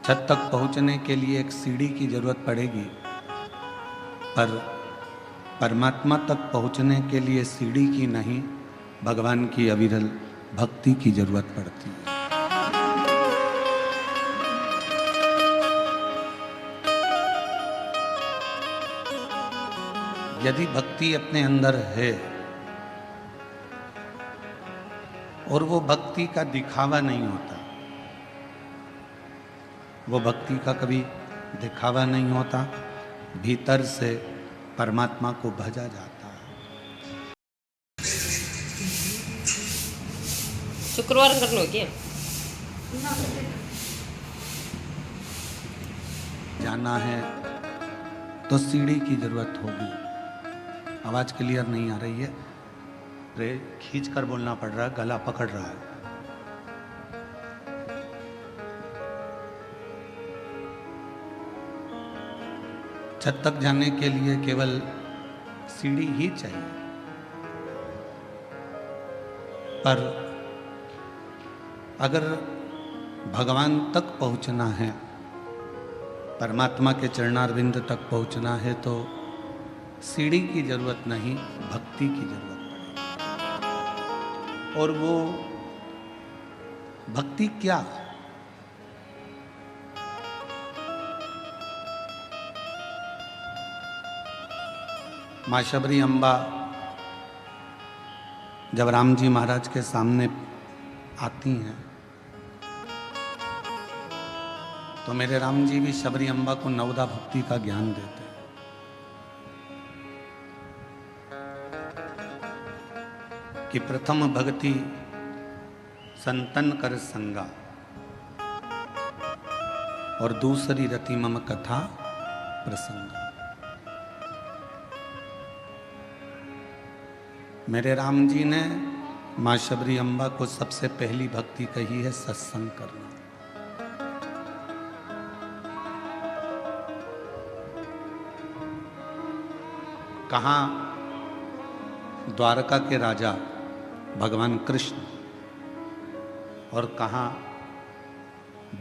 छत तक पहुंचने के लिए एक सीढ़ी की जरूरत पड़ेगी, पर परमात्मा तक पहुंचने के लिए सीढ़ी की नहीं, भगवान की अविरल भक्ति की जरूरत पड़ती है। यदि भक्ति अपने अंदर है और वो भक्ति का दिखावा नहीं होता, वो भक्ति का कभी दिखावा नहीं होता, भीतर से परमात्मा को भजा जाता है। शुक्रवार करना हो क्या? जाना है तो सीढ़ी की जरूरत होगी। आवाज क्लियर नहीं आ रही है, रे खींच कर बोलना पड़ रहा है, गला पकड़ रहा है। छत तक जाने के लिए केवल सीढ़ी ही चाहिए, पर अगर भगवान तक पहुंचना है, परमात्मा के चरणारविंद तक पहुंचना है, तो सीढ़ी की जरूरत नहीं, भक्ति की जरूरत पड़ेगी। और वो भक्ति क्या? माँ शबरी अम्बा जब राम जी महाराज के सामने आती हैं, तो मेरे राम जी भी शबरी अम्बा को नवदा भक्ति का ज्ञान देते हैं। कि प्रथम भक्ति संतन कर संगा और दूसरी रति मम कथा प्रसंगा। मेरे राम जी ने माँ शबरी अम्बा को सबसे पहली भक्ति कही है सत्संग करना। कहाँ द्वारका के राजा भगवान कृष्ण और कहाँ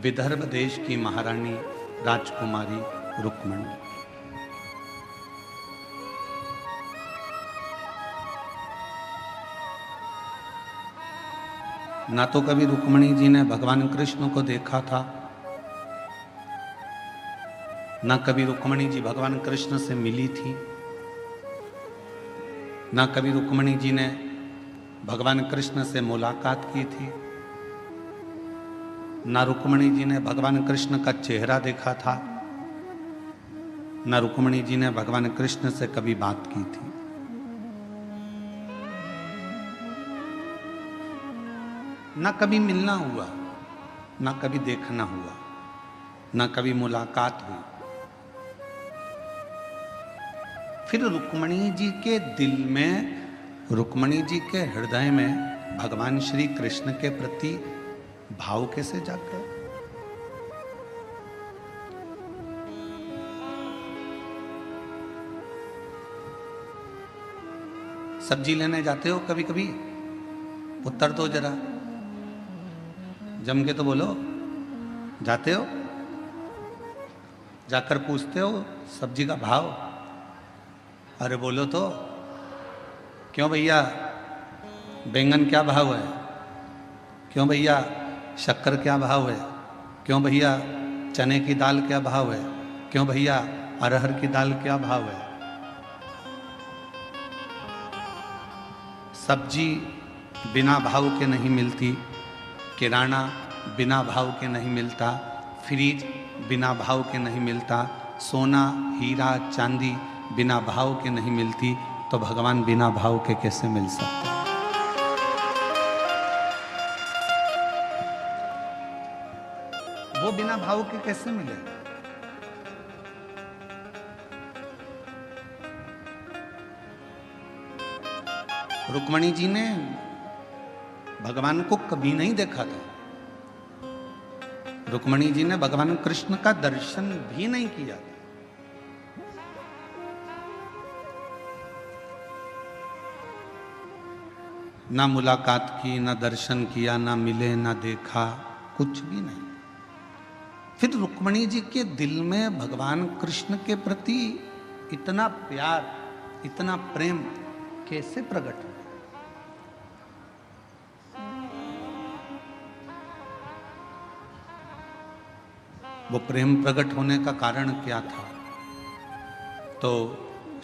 विदर्भ देश की महारानी राजकुमारी रुक्मणी। ना तो कभी रुक्मणी जी ने भगवान कृष्ण को देखा था, ना कभी रुक्मणी जी भगवान कृष्ण से मिली थी, ना कभी रुक्मणी जी ने भगवान कृष्ण से मुलाकात की थी, ना रुक्मणी जी ने भगवान कृष्ण का चेहरा देखा था, ना रुक्मणी जी ने भगवान कृष्ण से कभी बात की थी। ना कभी मिलना हुआ, ना कभी देखना हुआ, ना कभी मुलाकात हुई। फिर रुक्मणी जी के दिल में, रुक्मणी जी के हृदय में भगवान श्री कृष्ण के प्रति भाव कैसे जाग गए? सब्जी लेने जाते हो कभी कभी? उत्तर दो जरा, जम के तो बोलो। जाते हो? जाकर पूछते हो सब्जी का भाव? अरे बोलो तो। क्यों भैया बैंगन क्या भाव है? क्यों भैया शक्कर क्या भाव है? क्यों भैया चने की दाल क्या भाव है? क्यों भैया अरहर की दाल क्या भाव है? सब्जी बिना भाव के नहीं मिलती, किराना बिना भाव के नहीं मिलता, फ्रिज बिना भाव के नहीं मिलता, सोना हीरा चांदी बिना भाव के नहीं मिलती, तो भगवान बिना भाव के कैसे मिल सकते? वो बिना भाव के कैसे मिले? रुक्मणी जी ने भगवान को कभी नहीं देखा था। रुक्मणी जी ने भगवान कृष्ण का दर्शन भी नहीं किया था। ना मुलाकात की, ना दर्शन किया, ना मिले, ना देखा, कुछ भी नहीं। फिर रुक्मणी जी के दिल में भगवान कृष्ण के प्रति इतना प्यार, इतना प्रेम कैसे प्रकट हुआ? वो प्रेम प्रकट होने का कारण क्या था? तो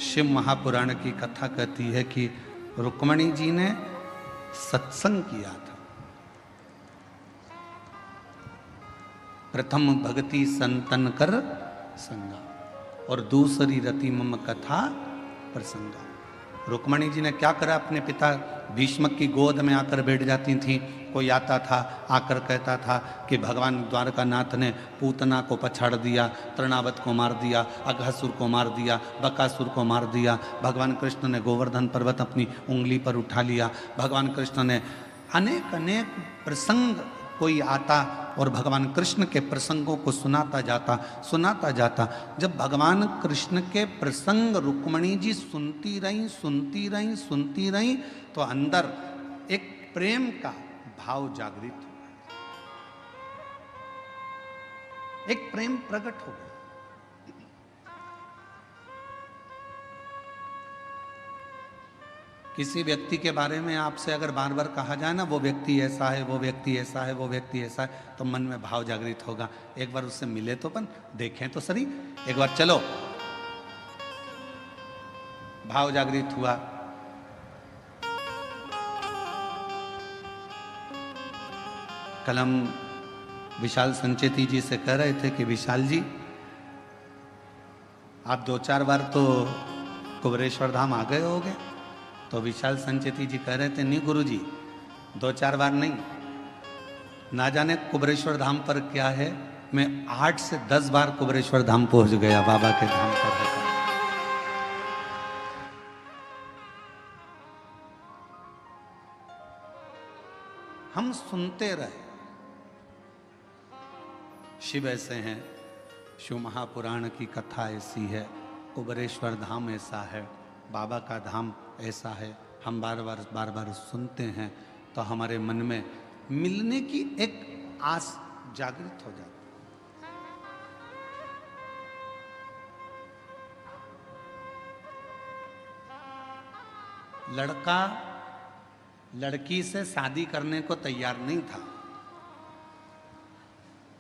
शिव महापुराण की कथा कहती है कि रुक्मणी जी ने सत्संग किया था। प्रथम भक्ति संतन कर संगा और दूसरी रति मम कथा प्रसंगा। रुक्मणी जी ने क्या करा? अपने पिता भीष्म की गोद में आकर बैठ जाती थी। कोई आता था, आकर कहता था कि भगवान द्वारकानाथ ने पूतना को पछाड़ दिया, तृणावत को मार दिया, अघासुर को मार दिया, बकासुर को मार दिया। भगवान कृष्ण ने गोवर्धन पर्वत अपनी उंगली पर उठा लिया। भगवान कृष्ण ने अनेक अनेक प्रसंग, कोई आता और भगवान कृष्ण के प्रसंगों को सुनाता जाता। जब भगवान कृष्ण के प्रसंग रुक्मणी जी सुनती रहीं, तो अंदर एक प्रेम का भाव जागृत हुआ, एक प्रेम प्रकट हो गया। किसी व्यक्ति के बारे में आपसे अगर बार बार कहा जाए ना, वो व्यक्ति ऐसा है, वो व्यक्ति ऐसा है, वो व्यक्ति ऐसा है, तो मन में भाव जागृत होगा। एक बार उससे मिले तो अपन देखें तो सही, एक बार चलो। भाव जागृत हुआ। कल हम विशाल संचेती जी से कह रहे थे कि विशाल जी, आप 2-4 बार तो कुबरेश्वर धाम आ गए होगे, तो विशाल संचेती जी कह रहे थे, नहीं गुरुजी 2-4 बार नहीं, ना जाने कुबरेश्वर धाम पर क्या है, मैं 8 से 10 बार कुबरेश्वर धाम पहुंच गया बाबा के धाम पर होकर। हम सुनते रहे, शिव ऐसे हैं, शिव महापुराण की कथा ऐसी है, कुबरेश्वर धाम ऐसा है, बाबा का धाम ऐसा है, हम बार बार सुनते हैं तो हमारे मन में मिलने की एक आस जागृत हो जाती। लड़का लड़की से शादी करने को तैयार नहीं था।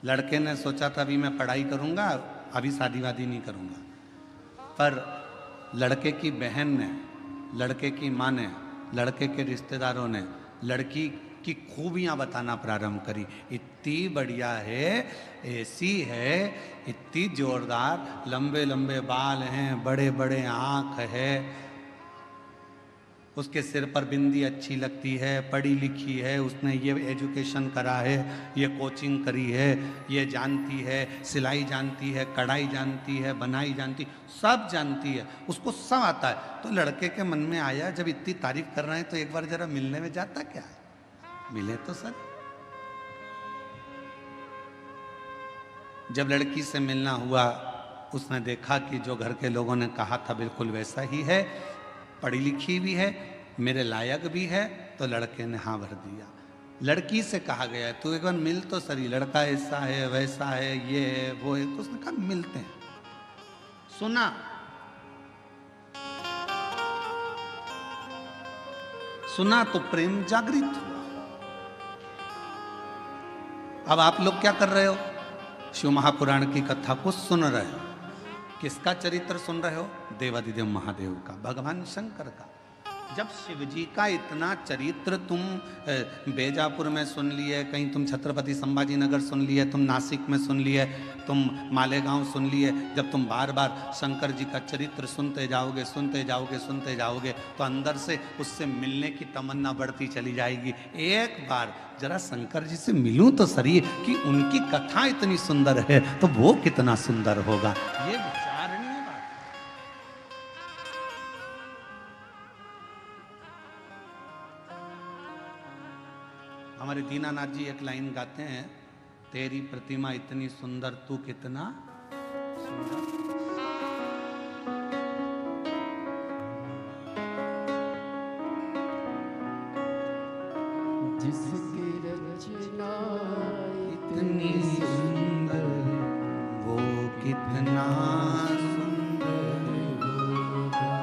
लड़के ने सोचा था अभी मैं पढ़ाई करूंगा, अभी शादी वादी नहीं करूंगा, पर लड़के की बहन ने, लड़के की माँ ने, लड़के के रिश्तेदारों ने लड़की की खूबियां बताना प्रारंभ करी। इतनी बढ़िया है, ऐसी है, इतनी जोरदार, लंबे लंबे बाल हैं, बड़े बड़े आँख है, उसके सिर पर बिंदी अच्छी लगती है, पढ़ी लिखी है, उसने ये एजुकेशन करा है, ये कोचिंग करी है, ये जानती है, सिलाई जानती है, कढ़ाई जानती है, बनाई जानती, सब जानती है, उसको सब आता है। तो लड़के के मन में आया, जब इतनी तारीफ कर रहे हैं तो एक बार जरा मिलने में जाता क्या है, मिले तो सर। जब लड़की से मिलना हुआ, उसने देखा कि जो घर के लोगों ने कहा था बिल्कुल वैसा ही है, पढ़ी लिखी भी है, मेरे लायक भी है, तो लड़के ने हाँ भर दिया। लड़की से कहा गया है तू एक बार मिल तो सही, लड़का ऐसा है वैसा है, ये है वो है, तो उसने कहा मिलते हैं। सुना, सुना तो प्रेम जागृत हुआ। अब आप लोग क्या कर रहे हो, शिव महापुराण की कथा को सुन रहे हो। किसका चरित्र सुन रहे हो, देवादिदेव महादेव का, भगवान शंकर का। जब शिव जी का इतना चरित्र तुम बेजापुर में सुन लिए, कहीं तुम छत्रपति संभाजी नगर सुन लिए, तुम नासिक में सुन लिए, तुम मालेगांव सुन लिए, जब तुम बार बार शंकर जी का चरित्र सुनते जाओगे, सुनते जाओगे, सुनते जाओगे, तो अंदर से उससे मिलने की तमन्ना बढ़ती चली जाएगी। एक बार जरा शंकर जी से मिलूं तो सही, कि उनकी कथा इतनी सुंदर है तो वो कितना सुंदर होगा, ये विचारणीय बात। हमारे दीनानाथ जी एक लाइन गाते हैं, तेरी प्रतिमा इतनी सुंदर, तू कितना सुंदर। जिसकी रचना इतनी सुंदर, वो कितना सुंदर होगा,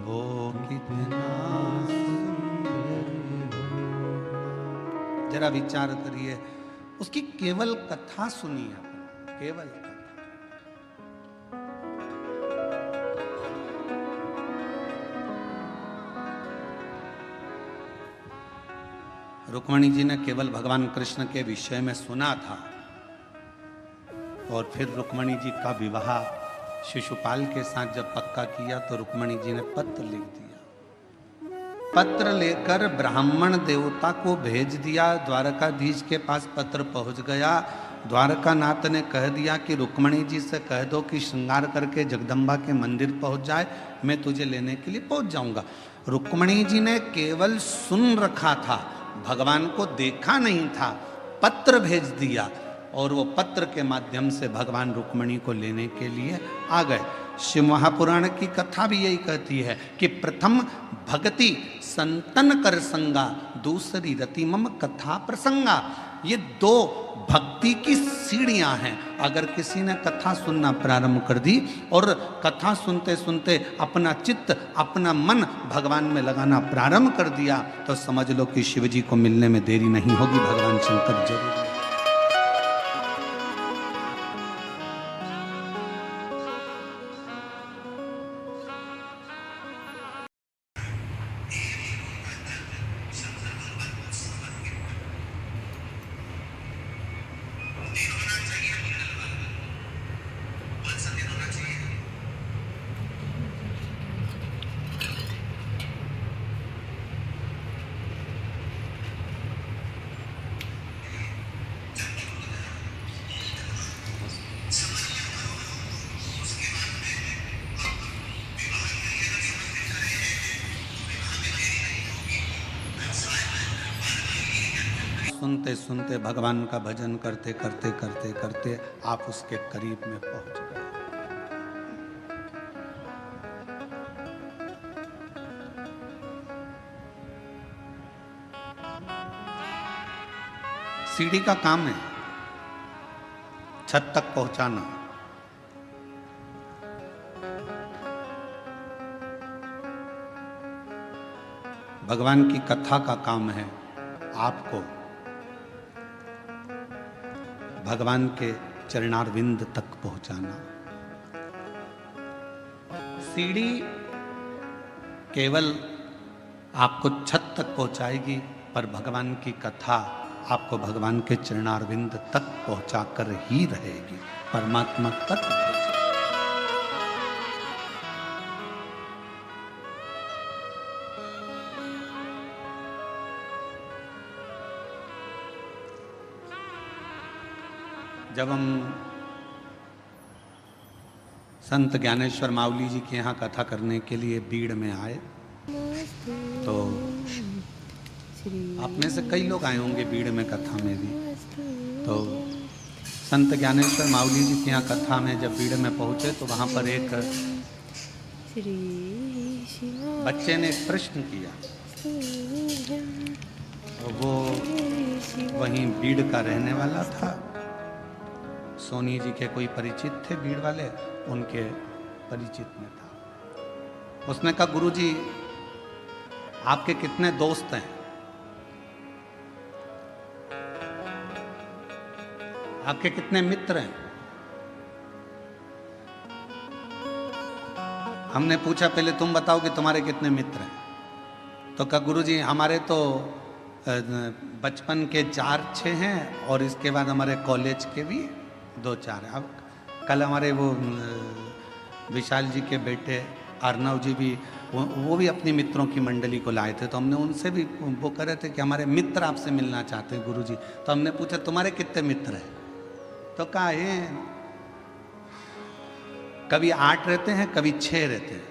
वो कितना सुंदर होगा। जरा विचार करिए, उसकी केवल कथा सुनिए, अपन केवल कथा। रुक्मणी जी ने केवल भगवान कृष्ण के विषय में सुना था, और फिर रुक्मणी जी का विवाह शिशुपाल के साथ जब पक्का किया तो रुक्मणी जी ने पत्र लिख दिया। पत्र लेकर ब्राह्मण देवता को भेज दिया, द्वारकाधीश के पास पत्र पहुंच गया। द्वारकानाथ ने कह दिया कि रुक्मणी जी से कह दो कि श्रृंगार करके जगदम्बा के मंदिर पहुंच जाए, मैं तुझे लेने के लिए पहुंच जाऊंगा। रुक्मणी जी ने केवल सुन रखा था, भगवान को देखा नहीं था, पत्र भेज दिया, और वो पत्र के माध्यम से भगवान रुक्मणी को लेने के लिए आ गए। शिव महापुराण की कथा भी यही कहती है कि प्रथम भक्ति संतन कर संगा, दूसरी रति मम कथा प्रसंगा। ये दो भक्ति की सीढ़ियां हैं। अगर किसी ने कथा सुनना प्रारंभ कर दी और कथा सुनते सुनते अपना चित्त, अपना मन भगवान में लगाना प्रारंभ कर दिया, तो समझ लो कि शिव जी को मिलने में देरी नहीं होगी, भगवान शंकर जरूर। सुनते सुनते भगवान का भजन करते करते करते करते आप उसके करीब में पहुंच गए। सीढ़ी का काम है छत तक पहुंचाना। भगवान की कथा का काम है आपको भगवान के चरणारविंद तक पहुंचाना। सीढ़ी केवल आपको छत तक पहुंचाएगी, पर भगवान की कथा आपको भगवान के चरणारविंद तक पहुंचाकर ही रहेगी, परमात्मा तक। जब हम संत ज्ञानेश्वर मावली जी के यहाँ कथा करने के लिए बीड़ में आए, तो आप में से कई लोग आए होंगे बीड़ में कथा में भी। तो संत ज्ञानेश्वर मावली जी के यहाँ कथा में जब बीड़ में पहुँचे तो वहाँ पर एक बच्चे ने एक प्रश्न किया। वो वहीं बीड़ का रहने वाला था। सोनी जी के कोई परिचित थे बीड़ वाले, उनके परिचित में था। उसने कहा, गुरुजी आपके कितने दोस्त हैं? आपके कितने मित्र हैं? हमने पूछा, पहले तुम बताओ कि तुम्हारे कितने मित्र हैं। तो कहा, गुरुजी हमारे तो बचपन के 4-6 हैं और इसके बाद हमारे कॉलेज के भी 2-4 हैं। अब कल हमारे वो विशाल जी के बेटे अर्नव जी भी वो भी अपनी मित्रों की मंडली को लाए थे, तो हमने उनसे भी वो कह रहे थे कि हमारे मित्र आपसे मिलना चाहते हैं गुरुजी। तो हमने पूछा, तुम्हारे कितने मित्र हैं? तो कहा है कभी 8 रहते हैं, कभी 6 रहते हैं।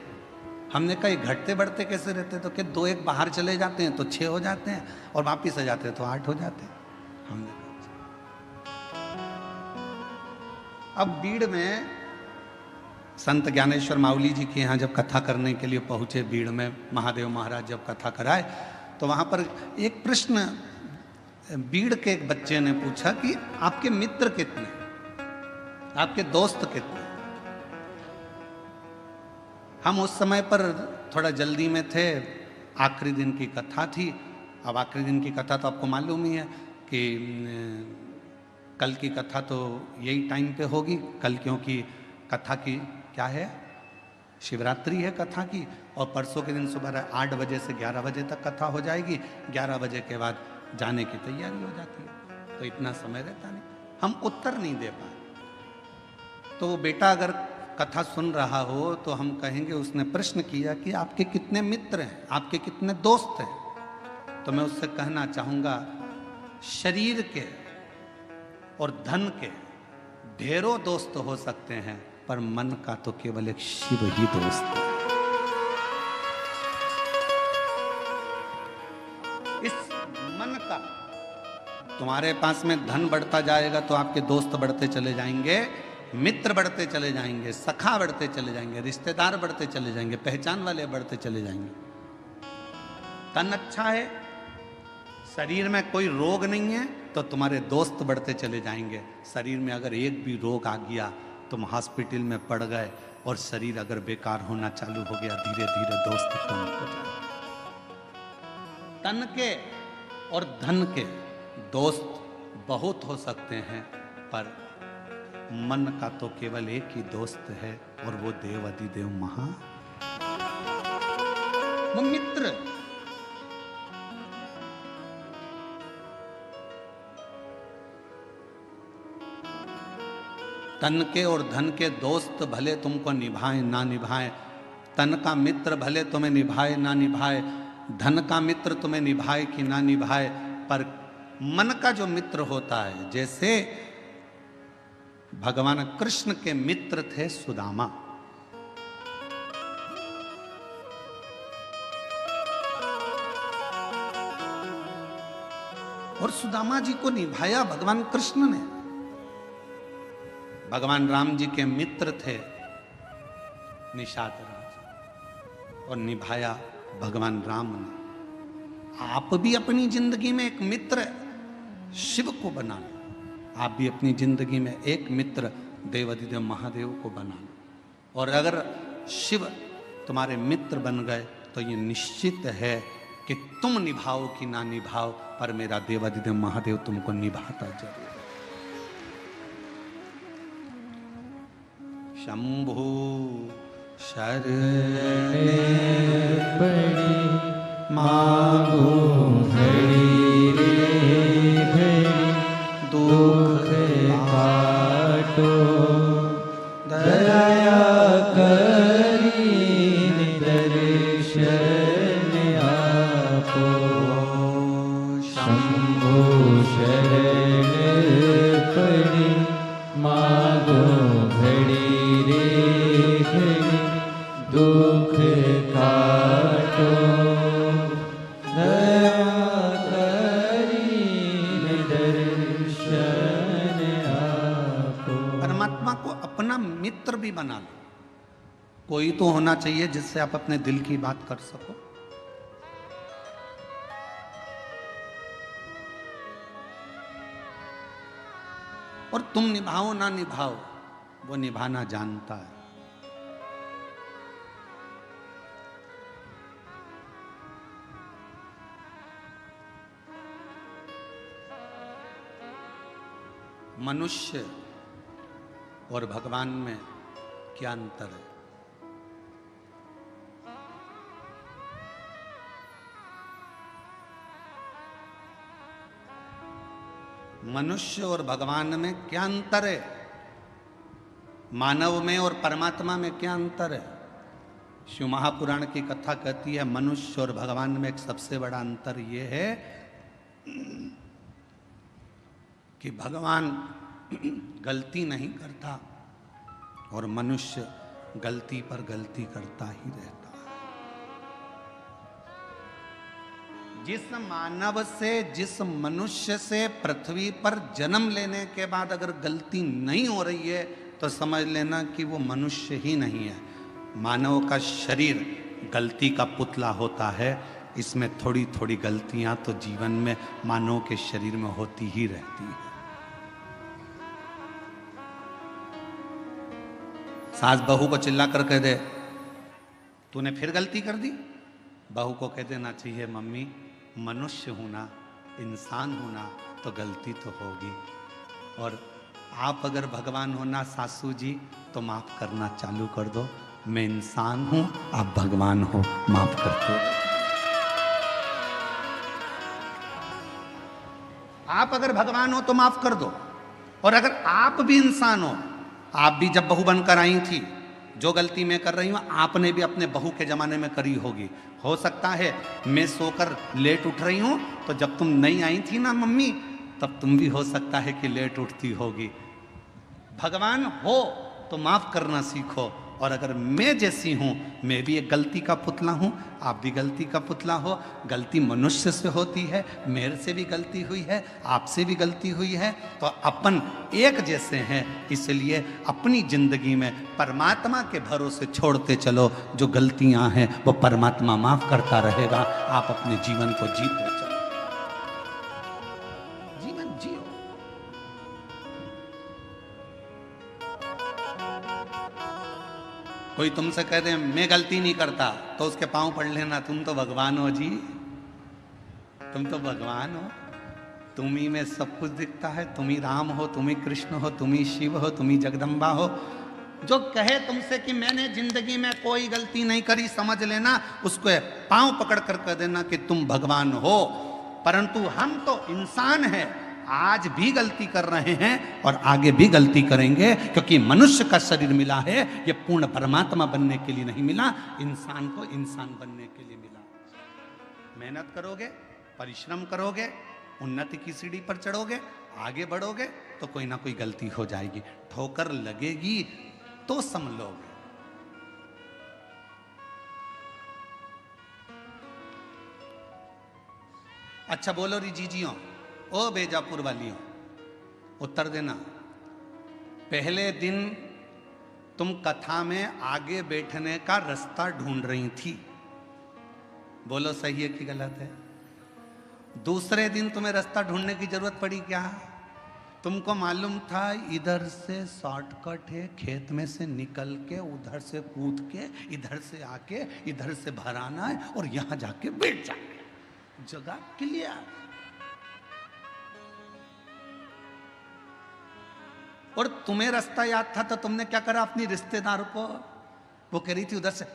हमने कहा, घटते बढ़ते कैसे रहते? तो कि 2-1 बाहर चले जाते हैं तो 6 हो जाते हैं, और वापिस आ जाते हैं तो 8 हो जाते हैं। हमने कहा, अब बीड़ में संत ज्ञानेश्वर मावली जी के यहाँ जब कथा करने के लिए पहुंचे, बीड़ में महादेव महाराज जब कथा कराए, तो वहां पर एक प्रश्न बीड़ के एक बच्चे ने पूछा कि आपके मित्र कितने, आपके दोस्त कितने? हम उस समय पर थोड़ा जल्दी में थे, आखिरी दिन की कथा थी। अब आखिरी दिन की कथा तो आपको मालूम ही है कि कल की कथा तो यही टाइम पे होगी कल, क्योंकि कथा की क्या है, शिवरात्रि है कथा की, और परसों के दिन सुबह 8 बजे से 11 बजे तक कथा हो जाएगी। 11 बजे के बाद जाने की तैयारी हो जाती है, तो इतना समय रहता नहीं, हम उत्तर नहीं दे पाए। तो वो बेटा अगर कथा सुन रहा हो तो हम कहेंगे, उसने प्रश्न किया कि आपके कितने मित्र हैं, आपके कितने दोस्त हैं? तो मैं उससे कहना चाहूँगा, शरीर के और धन के ढेरों दोस्त हो सकते हैं, पर मन का तो केवल एक शिव ही दोस्त है। इस मन का, तुम्हारे पास में धन बढ़ता जाएगा तो आपके दोस्त बढ़ते चले जाएंगे, मित्र बढ़ते चले जाएंगे, सखा बढ़ते चले जाएंगे, रिश्तेदार बढ़ते चले जाएंगे, पहचान वाले बढ़ते चले जाएंगे। तन अच्छा है, शरीर में कोई रोग नहीं है, तो तुम्हारे दोस्त बढ़ते चले जाएंगे। शरीर में अगर एक भी रोग आ गया, तुम हॉस्पिटल में पड़ गए, और शरीर अगर बेकार होना चालू हो गया, धीरे धीरे दोस्त कम हो जाएंगे। तन के और धन के दोस्त बहुत हो सकते हैं, पर मन का तो केवल एक ही दोस्त है, और वो देव अधिदेव महा वो मित्र। तन के और धन के दोस्त भले तुमको निभाए ना निभाए, तन का मित्र भले तुम्हें निभाए ना निभाए, धन का मित्र तुम्हें निभाए कि ना निभाए, पर मन का जो मित्र होता है, जैसे भगवान कृष्ण के मित्र थे सुदामा, और सुदामा जी को निभाया भगवान कृष्ण ने। भगवान राम जी के मित्र थे निषाद राज, और निभाया भगवान राम ने। आप भी अपनी जिंदगी में एक मित्र शिव को बना लो। आप भी अपनी जिंदगी में एक मित्र देवाधिदेव महादेव को बना लो। और अगर शिव तुम्हारे मित्र बन गए तो ये निश्चित है कि तुम निभाओ कि ना निभाओ, पर मेरा देवाधिदेव महादेव तुमको निभाता जरूर। शंभु शरण पड़ी मांगो घड़ी रे घड़ी, दुख काटो दया करी दर्शन आपो। शंभु शरण पड़ी मांगो घड़ी रे घड़ी, दुख काटो दया करी दर्शन आपो। परमात्मा को अपना मित्र भी बना लो। कोई तो होना चाहिए जिससे आप अपने दिल की बात कर सको। और तुम निभाओ ना निभाओ, वो निभाना जानता है। मनुष्य और भगवान में क्या अंतर है? मनुष्य और भगवान में क्या अंतर है? मानव में और परमात्मा में क्या अंतर है? शिव महापुराण की कथा कहती है मनुष्य और भगवान में एक सबसे बड़ा अंतर यह है कि भगवान गलती नहीं करता और मनुष्य गलती पर गलती करता ही रहता है। जिस मानव से, जिस मनुष्य से पृथ्वी पर जन्म लेने के बाद अगर गलती नहीं हो रही है तो समझ लेना कि वो मनुष्य ही नहीं है। मानव का शरीर गलती का पुतला होता है। इसमें थोड़ी थोड़ी गलतियां तो जीवन में मानव के शरीर में होती ही रहती है। सास बहू को चिल्ला कर कह दे तूने फिर गलती कर दी, बहू को कह देना चाहिए मम्मी मनुष्य हूं ना, इंसान हूं ना, तो गलती तो होगी। और आप अगर भगवान हो ना सासू जी तो माफ करना चालू कर दो। मैं इंसान हूं, आप भगवान हो, माफ करते हो। आप अगर भगवान हो तो माफ कर दो। और अगर आप भी इंसान हो, आप भी जब बहू बनकर आई थी, जो गलती मैं कर रही हूं आपने भी अपने बहू के जमाने में करी होगी। हो सकता है मैं सोकर लेट उठ रही हूं तो जब तुम नहीं आई थी ना मम्मी, तब तुम भी हो सकता है कि लेट उठती होगी। भगवान हो तो माफ करना सीखो। और अगर मैं जैसी हूं, मैं भी एक गलती का पुतला हूं, आप भी गलती का पुतला हो। गलती मनुष्य से होती है, मेरे से भी गलती हुई है, आपसे भी गलती हुई है, तो अपन एक जैसे हैं। इसलिए अपनी जिंदगी में परमात्मा के भरोसे छोड़ते चलो। जो गलतियां हैं वो परमात्मा माफ करता रहेगा। आप अपने जीवन को जीते चलो, जीवन जियो। कोई तुमसे कह दे मैं गलती नहीं करता तो उसके पांव पड़ लेना, तुम तो भगवान हो जी, तुम तो भगवान हो। तुम ही में सब कुछ दिखता है। तुम ही राम हो, तुम ही कृष्ण हो, तुम ही शिव हो, तुम ही जगदम्बा हो। जो कहे तुमसे कि मैंने जिंदगी में कोई गलती नहीं करी, समझ लेना उसको पांव पकड़ कर कह देना कि तुम भगवान हो। परंतु हम तो इंसान हैं, आज भी गलती कर रहे हैं और आगे भी गलती करेंगे, क्योंकि मनुष्य का शरीर मिला है ये पूर्ण परमात्मा बनने के लिए नहीं मिला, इंसान को इंसान बनने के लिए मिला। मेहनत करोगे, परिश्रम करोगे, उन्नति की सीढ़ी पर चढ़ोगे, आगे बढ़ोगे तो कोई ना कोई गलती हो जाएगी, ठोकर लगेगी तो संभलोगे। अच्छा बोलो री जीजियों, ओ बेजापुर वालियों, उत्तर देना। पहले दिन तुम कथा में आगे बैठने का रास्ता ढूंढ रही थी, बोलो सही है कि गलत है? दूसरे दिन तुम्हें रास्ता ढूंढने की जरूरत पड़ी क्या? तुमको मालूम था इधर से शॉर्टकट है, खेत में से निकल के उधर से कूद के इधर से आके इधर से भराना है और यहां जाके बैठ जाना, जगह क्लियर। और तुम्हें रास्ता याद था तो तुमने क्या करा? अपनी रिश्तेदार को, वो कह रही थी उधर से,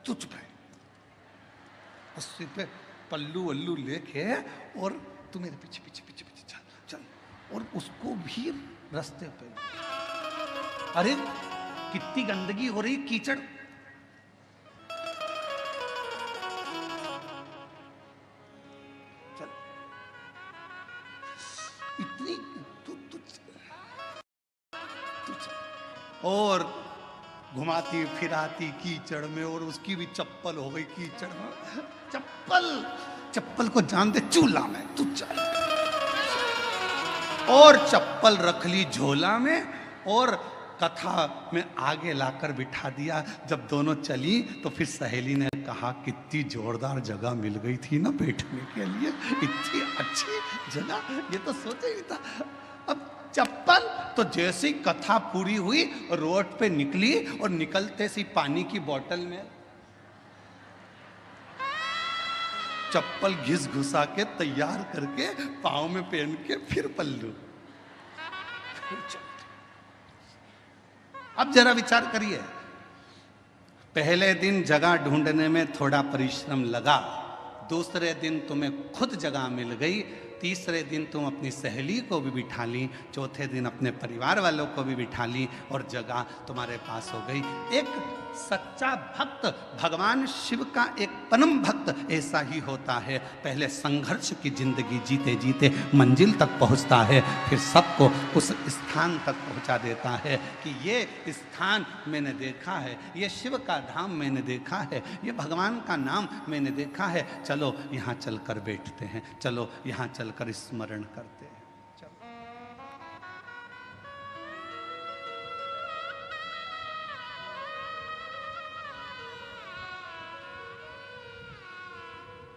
तू चुप है, उसी पे पल्लू वल्लू लेके और तू मेरे पीछे पीछे पीछे पीछे चल चल, और उसको भी रास्ते पे। अरे कितनी गंदगी हो रही, कीचड़। चल इतनी और घुमाती फिराती कीचड़ में, और उसकी भी चप्पल हो गई कीचड़ में। चप्पल को जान दे चूल्हा में, तू चल। और चप्पल रख ली झोला में और कथा में आगे लाकर बिठा दिया। जब दोनों चली तो फिर सहेली ने कहा, कितनी जोरदार जगह मिल गई थी ना बैठने के लिए, इतनी अच्छी जगह, ये तो सोचा ही था। अब चप्पल तो जैसे ही कथा पूरी हुई रोड पे निकली और निकलते सी पानी की बोतल में चप्पल घिस घुसा के तैयार करके पाँव में पहन के फिर पल्लू। अब जरा विचार करिए, पहले दिन जगह ढूंढने में थोड़ा परिश्रम लगा, दूसरे दिन तुम्हें खुद जगह मिल गई, तीसरे दिन तुम अपनी सहेली को भी बिठा ली, चौथे दिन अपने परिवार वालों को भी बिठा ली और जगह तुम्हारे पास हो गई। एक सच्चा भक्त, भगवान शिव का एक परम भक्त ऐसा ही होता है। पहले संघर्ष की जिंदगी जीते जीते मंजिल तक पहुंचता है, फिर सबको उस स्थान तक पहुंचा देता है कि ये स्थान मैंने देखा है, ये शिव का धाम मैंने देखा है, ये भगवान का नाम मैंने देखा है, चलो यहाँ चलकर बैठते हैं, चलो यहाँ चलकर स्मरण करते हैं।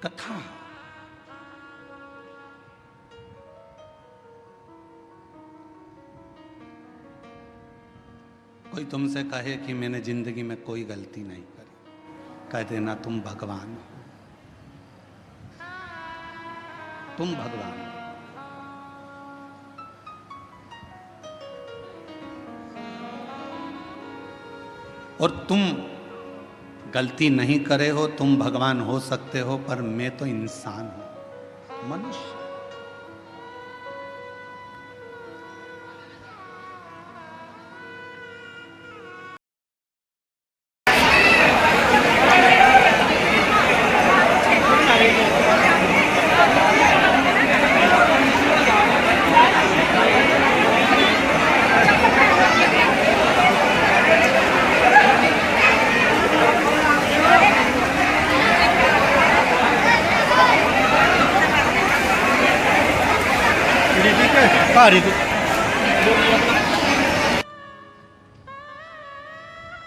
कथा कोई तुमसे कहे कि मैंने जिंदगी में कोई गलती नहीं करी, कह देना तुम भगवान हो, तुम भगवान हो। और तुम गलती नहीं करे हो, तुम भगवान हो सकते हो, पर मैं तो इंसान हूं, मनुष्य।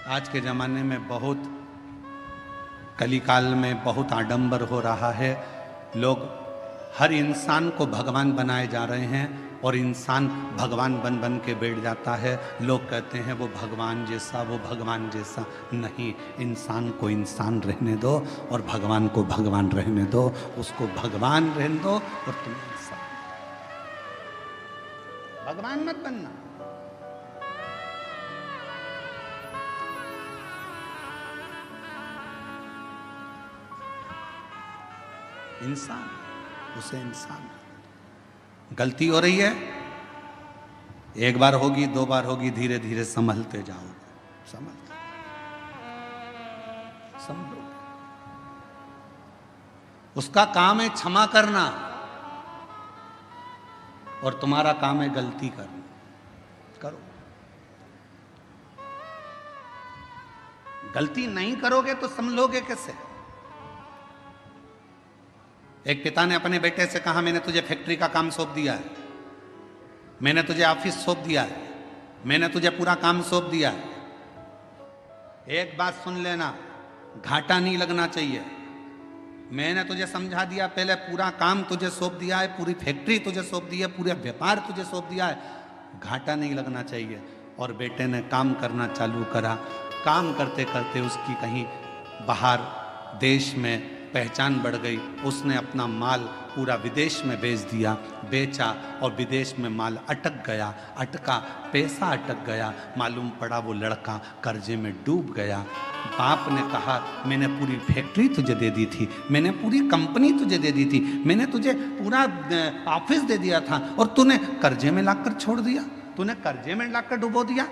आज के ज़माने में बहुत, कलिकाल में बहुत आडंबर हो रहा है। लोग हर इंसान को भगवान बनाए जा रहे हैं और इंसान भगवान बन बन के बैठ जाता है। लोग कहते हैं वो भगवान जैसा, वो भगवान जैसा। नहीं, इंसान को इंसान रहने दो और भगवान को भगवान रहने दो। उसको भगवान रहने दो और तुम इंसान, भगवान मत बनना। इंसान, उसे इंसान। गलती हो रही है, एक बार होगी, दो बार होगी, धीरे धीरे संभलते जाओगे, संभलोगे। उसका काम है क्षमा करना और तुम्हारा काम है गलती करना। करो, गलती नहीं करोगे तो संभलोगे कैसे? एक पिता ने अपने बेटे से कहा, मैंने तुझे फैक्ट्री का काम सौंप दिया है, मैंने तुझे ऑफिस सौंप दिया है, मैंने तुझे पूरा काम सौंप दिया है, एक बात सुन लेना, घाटा नहीं लगना चाहिए। मैंने तुझे समझा दिया, पहले पूरा काम तुझे सौंप दिया है, पूरी फैक्ट्री तुझे सौंप दी है, पूरे व्यापार तुझे सौंप दिया है, घाटा नहीं लगना चाहिए। और बेटे ने काम करना चालू करा। काम करते करते उसकी कहीं बाहर देश में पहचान बढ़ गई। उसने अपना माल पूरा विदेश में बेच दिया, बेचा और विदेश में माल अटक गया, अटका, पैसा अटक गया। मालूम पड़ा वो लड़का कर्जे में डूब गया। बाप ने कहा, मैंने पूरी फैक्ट्री तुझे दे दी थी, मैंने पूरी कंपनी तुझे दे दी थी, मैंने तुझे पूरा ऑफिस दे दिया था और तूने कर्जे में लाकर छोड़ दिया, तूने कर्जे में लाकर डुबो दिया।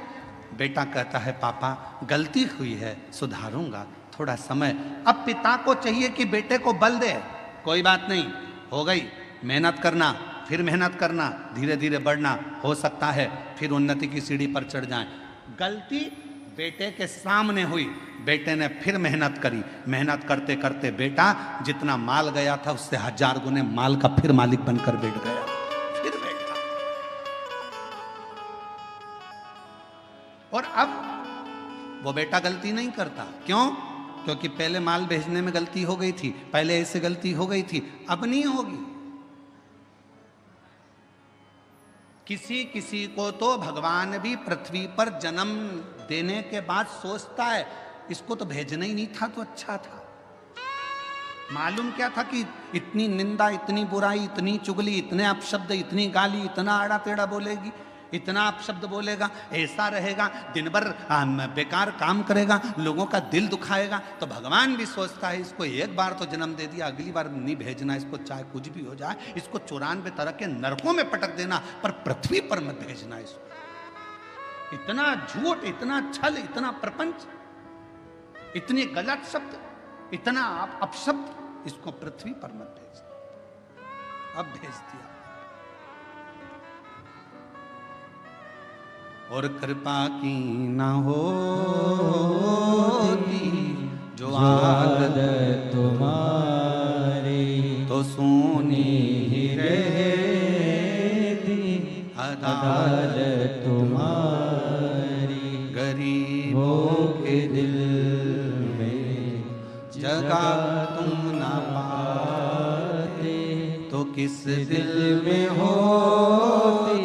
बेटा कहता है, पापा गलती हुई है, सुधारूंगा, थोड़ा समय। अब पिता को चाहिए कि बेटे को बल दे, कोई बात नहीं, हो गई, मेहनत करना, फिर मेहनत करना, धीरे धीरे बढ़ना, हो सकता है फिर उन्नति की सीढ़ी पर चढ़ जाएं। गलती बेटे के सामने हुई, बेटे ने फिर मेहनत करी, मेहनत करते करते बेटा जितना माल गया था उससे 1000 गुने माल का फिर मालिक बनकर बैठ गया। फिर बैठा। और अब वो बेटा गलती नहीं करता, क्यों? क्योंकि पहले माल भेजने में गलती हो गई थी, पहले ऐसे गलती हो गई थी, अब नहीं होगी। किसी किसी को तो भगवान भी पृथ्वी पर जन्म देने के बाद सोचता है, इसको तो भेजना ही नहीं था तो अच्छा था। मालूम क्या था कि इतनी निंदा, इतनी बुराई, इतनी चुगली, इतने अपशब्द, इतनी गाली, इतना आड़ा टेढ़ा बोलेगी, इतना अपशब्द बोलेगा, ऐसा रहेगा, दिन भर बेकार काम करेगा, लोगों का दिल दुखाएगा। तो भगवान भी सोचता है, इसको एक बार तो जन्म दे दिया, अगली बार नहीं भेजना इसको, चाहे कुछ भी हो जाए, इसको 94 तरह के नरकों में पटक देना, पर पृथ्वी पर मत भेजना इसको। इतना झूठ, इतना छल, इतना प्रपंच, इतने गलत शब्द, इतना अपशब्द, इसको पृथ्वी पर मत भेजना। अब भेज दिया। और कृपा की ना होती जो आदत तुम्हारी, तो सोनी ही रहती अदालत तुम्हारी। गरीबों के दिल में जगह तुम ना पाते, तो किस दिल में होती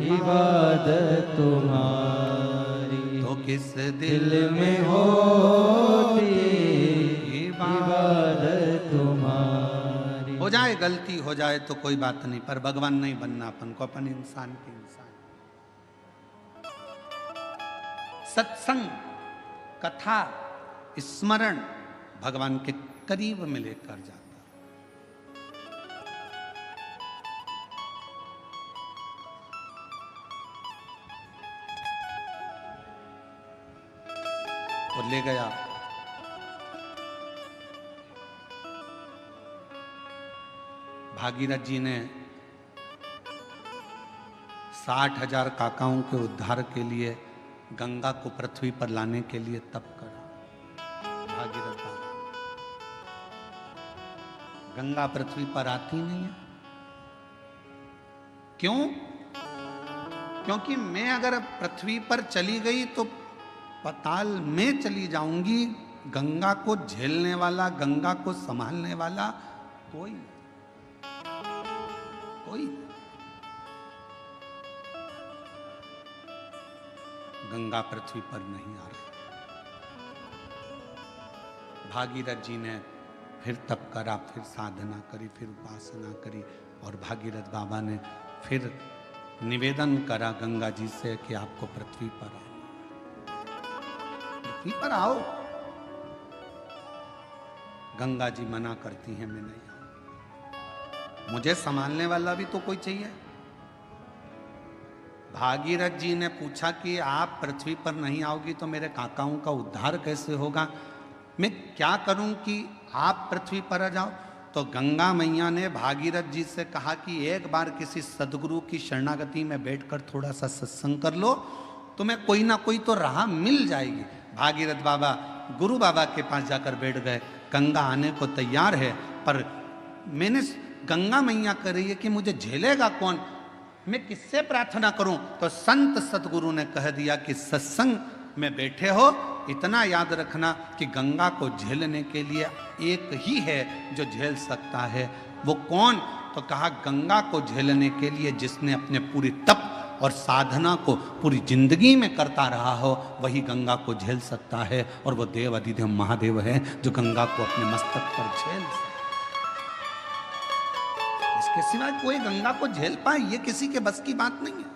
इबादत तुम्हारी, तो किस दिल में होती इबादत तुम्हारी। हो जाए गलती, हो जाए तो कोई बात नहीं, पर भगवान नहीं बनना अपन को, अपन इंसान के इंसान। सत्संग, कथा, स्मरण भगवान के करीब में लेकर जाता। और ले गया। भागीरथ जी ने 60,000 काकाओं के उद्धार के लिए गंगा को पृथ्वी पर लाने के लिए तप करा। भागीरथ बाबा, गंगा पृथ्वी पर आती नहीं है, क्यों? क्योंकि मैं अगर पृथ्वी पर चली गई तो पताल में चली जाऊंगी, गंगा को झेलने वाला, गंगा को संभालने वाला कोई कोई। गंगा पृथ्वी पर नहीं आ रही। भागीरथ जी ने फिर तप करा, फिर साधना करी, फिर उपासना करी, और भागीरथ बाबा ने फिर निवेदन करा गंगा जी से कि आपको पृथ्वी पर आओ, पृथ्वी पर आओ। गंगा जी मना करती हैं, मैं नहीं आऊं, मुझे संभालने वाला भी तो कोई चाहिए। भागीरथ जी ने पूछा कि आप पृथ्वी पर नहीं आओगी तो मेरे काकाओं का उद्धार कैसे होगा, मैं क्या करूं कि आप पृथ्वी पर आ जाओ। तो गंगा मैया ने भागीरथ जी से कहा कि एक बार किसी सदगुरु की शरणागति में बैठकर थोड़ा सा सत्संग कर लो, तुम्हें कोई ना कोई तो राह मिल जाएगी। भागीरथ बाबा गुरु बाबा के पास जाकर बैठ गए। गंगा आने को तैयार है, पर मैंने गंगा मैया कह रही है कि मुझे झेलेगा कौन, मैं किससे प्रार्थना करूं? तो संत सतगुरु ने कह दिया कि सत्संग में बैठे हो, इतना याद रखना कि गंगा को झेलने के लिए एक ही है जो झेल सकता है। वो कौन? तो कहा गंगा को झेलने के लिए जिसने अपने पूरी तप और साधना को पूरी जिंदगी में करता रहा हो, वही गंगा को झेल सकता है। और वो देव अधिदेव महादेव है जो गंगा को अपने मस्तक पर झेल सकता है। इसके सिवाय कोई गंगा को झेल पाए ये किसी के बस की बात नहीं है।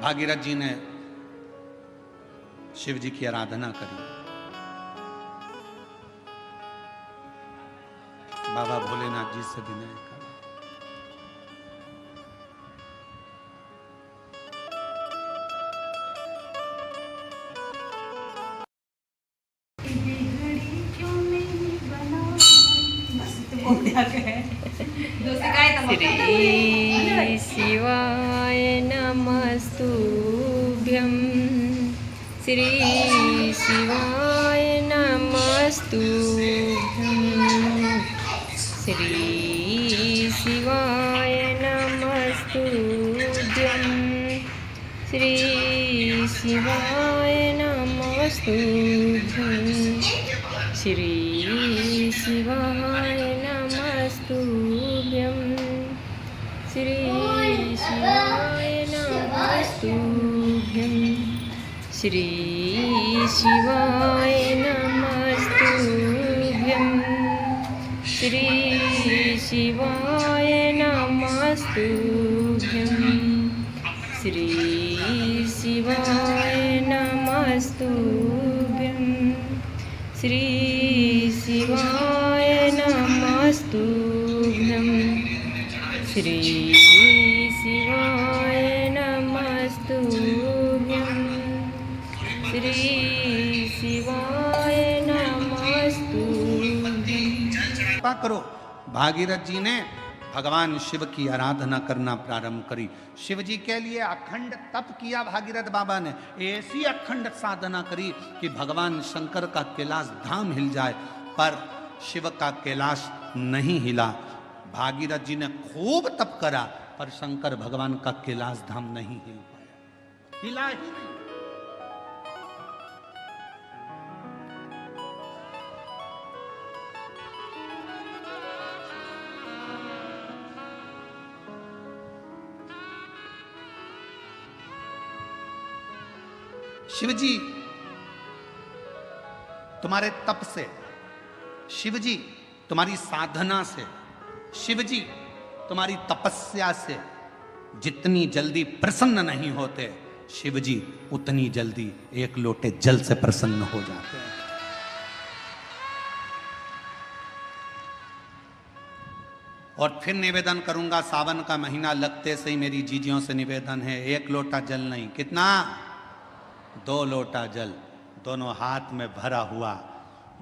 भागीरथ जी ने शिव जी की आराधना करी। बाबा भोलेनाथ जी से विनय करा। श्री शिवाय नमस्तुभ्यं। श्री शिवाय नमस्तुभ्यं। श्री शिवाय नमस्तुभ्यं। श्री शिवाय नमस्तुभ्यं। श्री शिवाय नमस्तुभ्यं। श्री शिवाय नमस्तुभ्यं। श्री शिवाय नमस्तुभ्यं। श्री शिवाय नमस्तुभ्यं। श्री शिवाय नमस्तुभ्यं। श्री शिवाय नमस्तुभ्यं। श्री शिवाय नमस्तुभ्यं। श्री शिवाय नमस्तुभ्यं। कृपा करो। भागीरथ जी ने भगवान शिव की आराधना करना प्रारंभ करी। शिव जी के लिए अखंड तप किया भागीरथ बाबा ने। ऐसी अखंड साधना करी कि भगवान शंकर का कैलाश धाम हिल जाए, पर शिव का कैलाश नहीं हिला। भागीरथ जी ने खूब तप करा, पर शंकर भगवान का कैलाश धाम नहीं हिल पाया, हिला ही नहीं। शिव जी तुम्हारे तप से, शिव जी तुम्हारी साधना से, शिव जी तुम्हारी तपस्या से जितनी जल्दी प्रसन्न नहीं होते, शिव जी उतनी जल्दी एक लोटे जल से प्रसन्न हो जाते हैं। और फिर निवेदन करूंगा, सावन का महीना लगते से ही मेरी जीजियों से निवेदन है, एक लोटा जल नहीं, कितना? 2 लोटा जल, दोनों हाथ में भरा हुआ।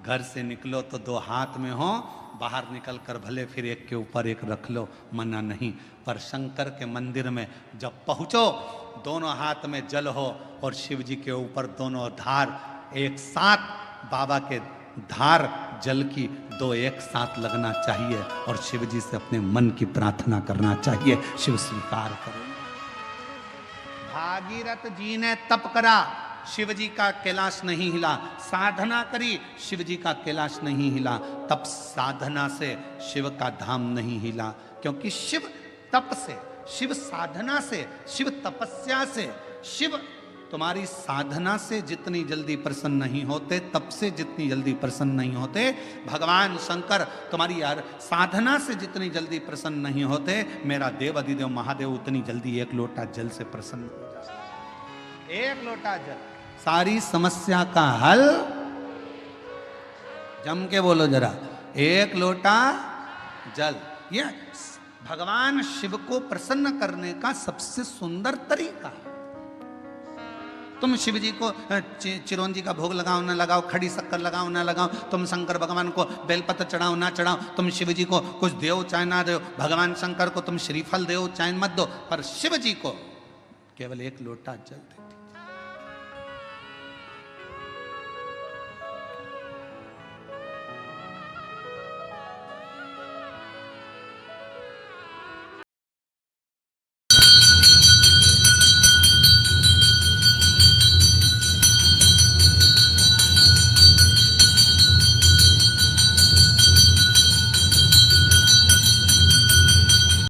घर से निकलो तो 2 हाथ में हो, बाहर निकल कर भले फिर एक के ऊपर एक रख लो, मना नहीं। पर शंकर के मंदिर में जब पहुंचो, दोनों हाथ में जल हो और शिव जी के ऊपर दोनों धार एक साथ, बाबा के धार जल की 2 एक साथ लगना चाहिए और शिव जी से अपने मन की प्रार्थना करना चाहिए। शिव स्वीकार करो। भागीरथ जी ने तप करा, शिव जी का कैलाश नहीं हिला। साधना करी, शिव जी का कैलाश नहीं हिला। तप साधना से शिव का धाम नहीं हिला, क्योंकि शिव तप से, शिव साधना से, शिव तपस्या से, शिव तुम्हारी साधना से जितनी जल्दी प्रसन्न नहीं होते, तप से जितनी जल्दी प्रसन्न नहीं होते, भगवान शंकर तुम्हारी यार साधना से जितनी जल्दी प्रसन्न नहीं होते, मेरा देव अधिदेव महादेव उतनी जल्दी एक लोटा जल से प्रसन्न हो जाता है। एक लोटा जल सारी समस्या का हल। जम के बोलो जरा, एक लोटा जल। ये भगवान शिव को प्रसन्न करने का सबसे सुंदर तरीका है। तुम शिव जी को चिरौंजी का भोग लगाओ ना लगाओ, खड़ी शक्कर लगाओ ना लगाओ, तुम शंकर भगवान को बेलपत्र चढ़ाओ ना चढ़ाओ, तुम शिव जी को कुछ दो चाहे ना दो, भगवान शंकर को तुम श्रीफल दो चाहे मत दो, पर शिव जी को केवल एक लोटा जल दे।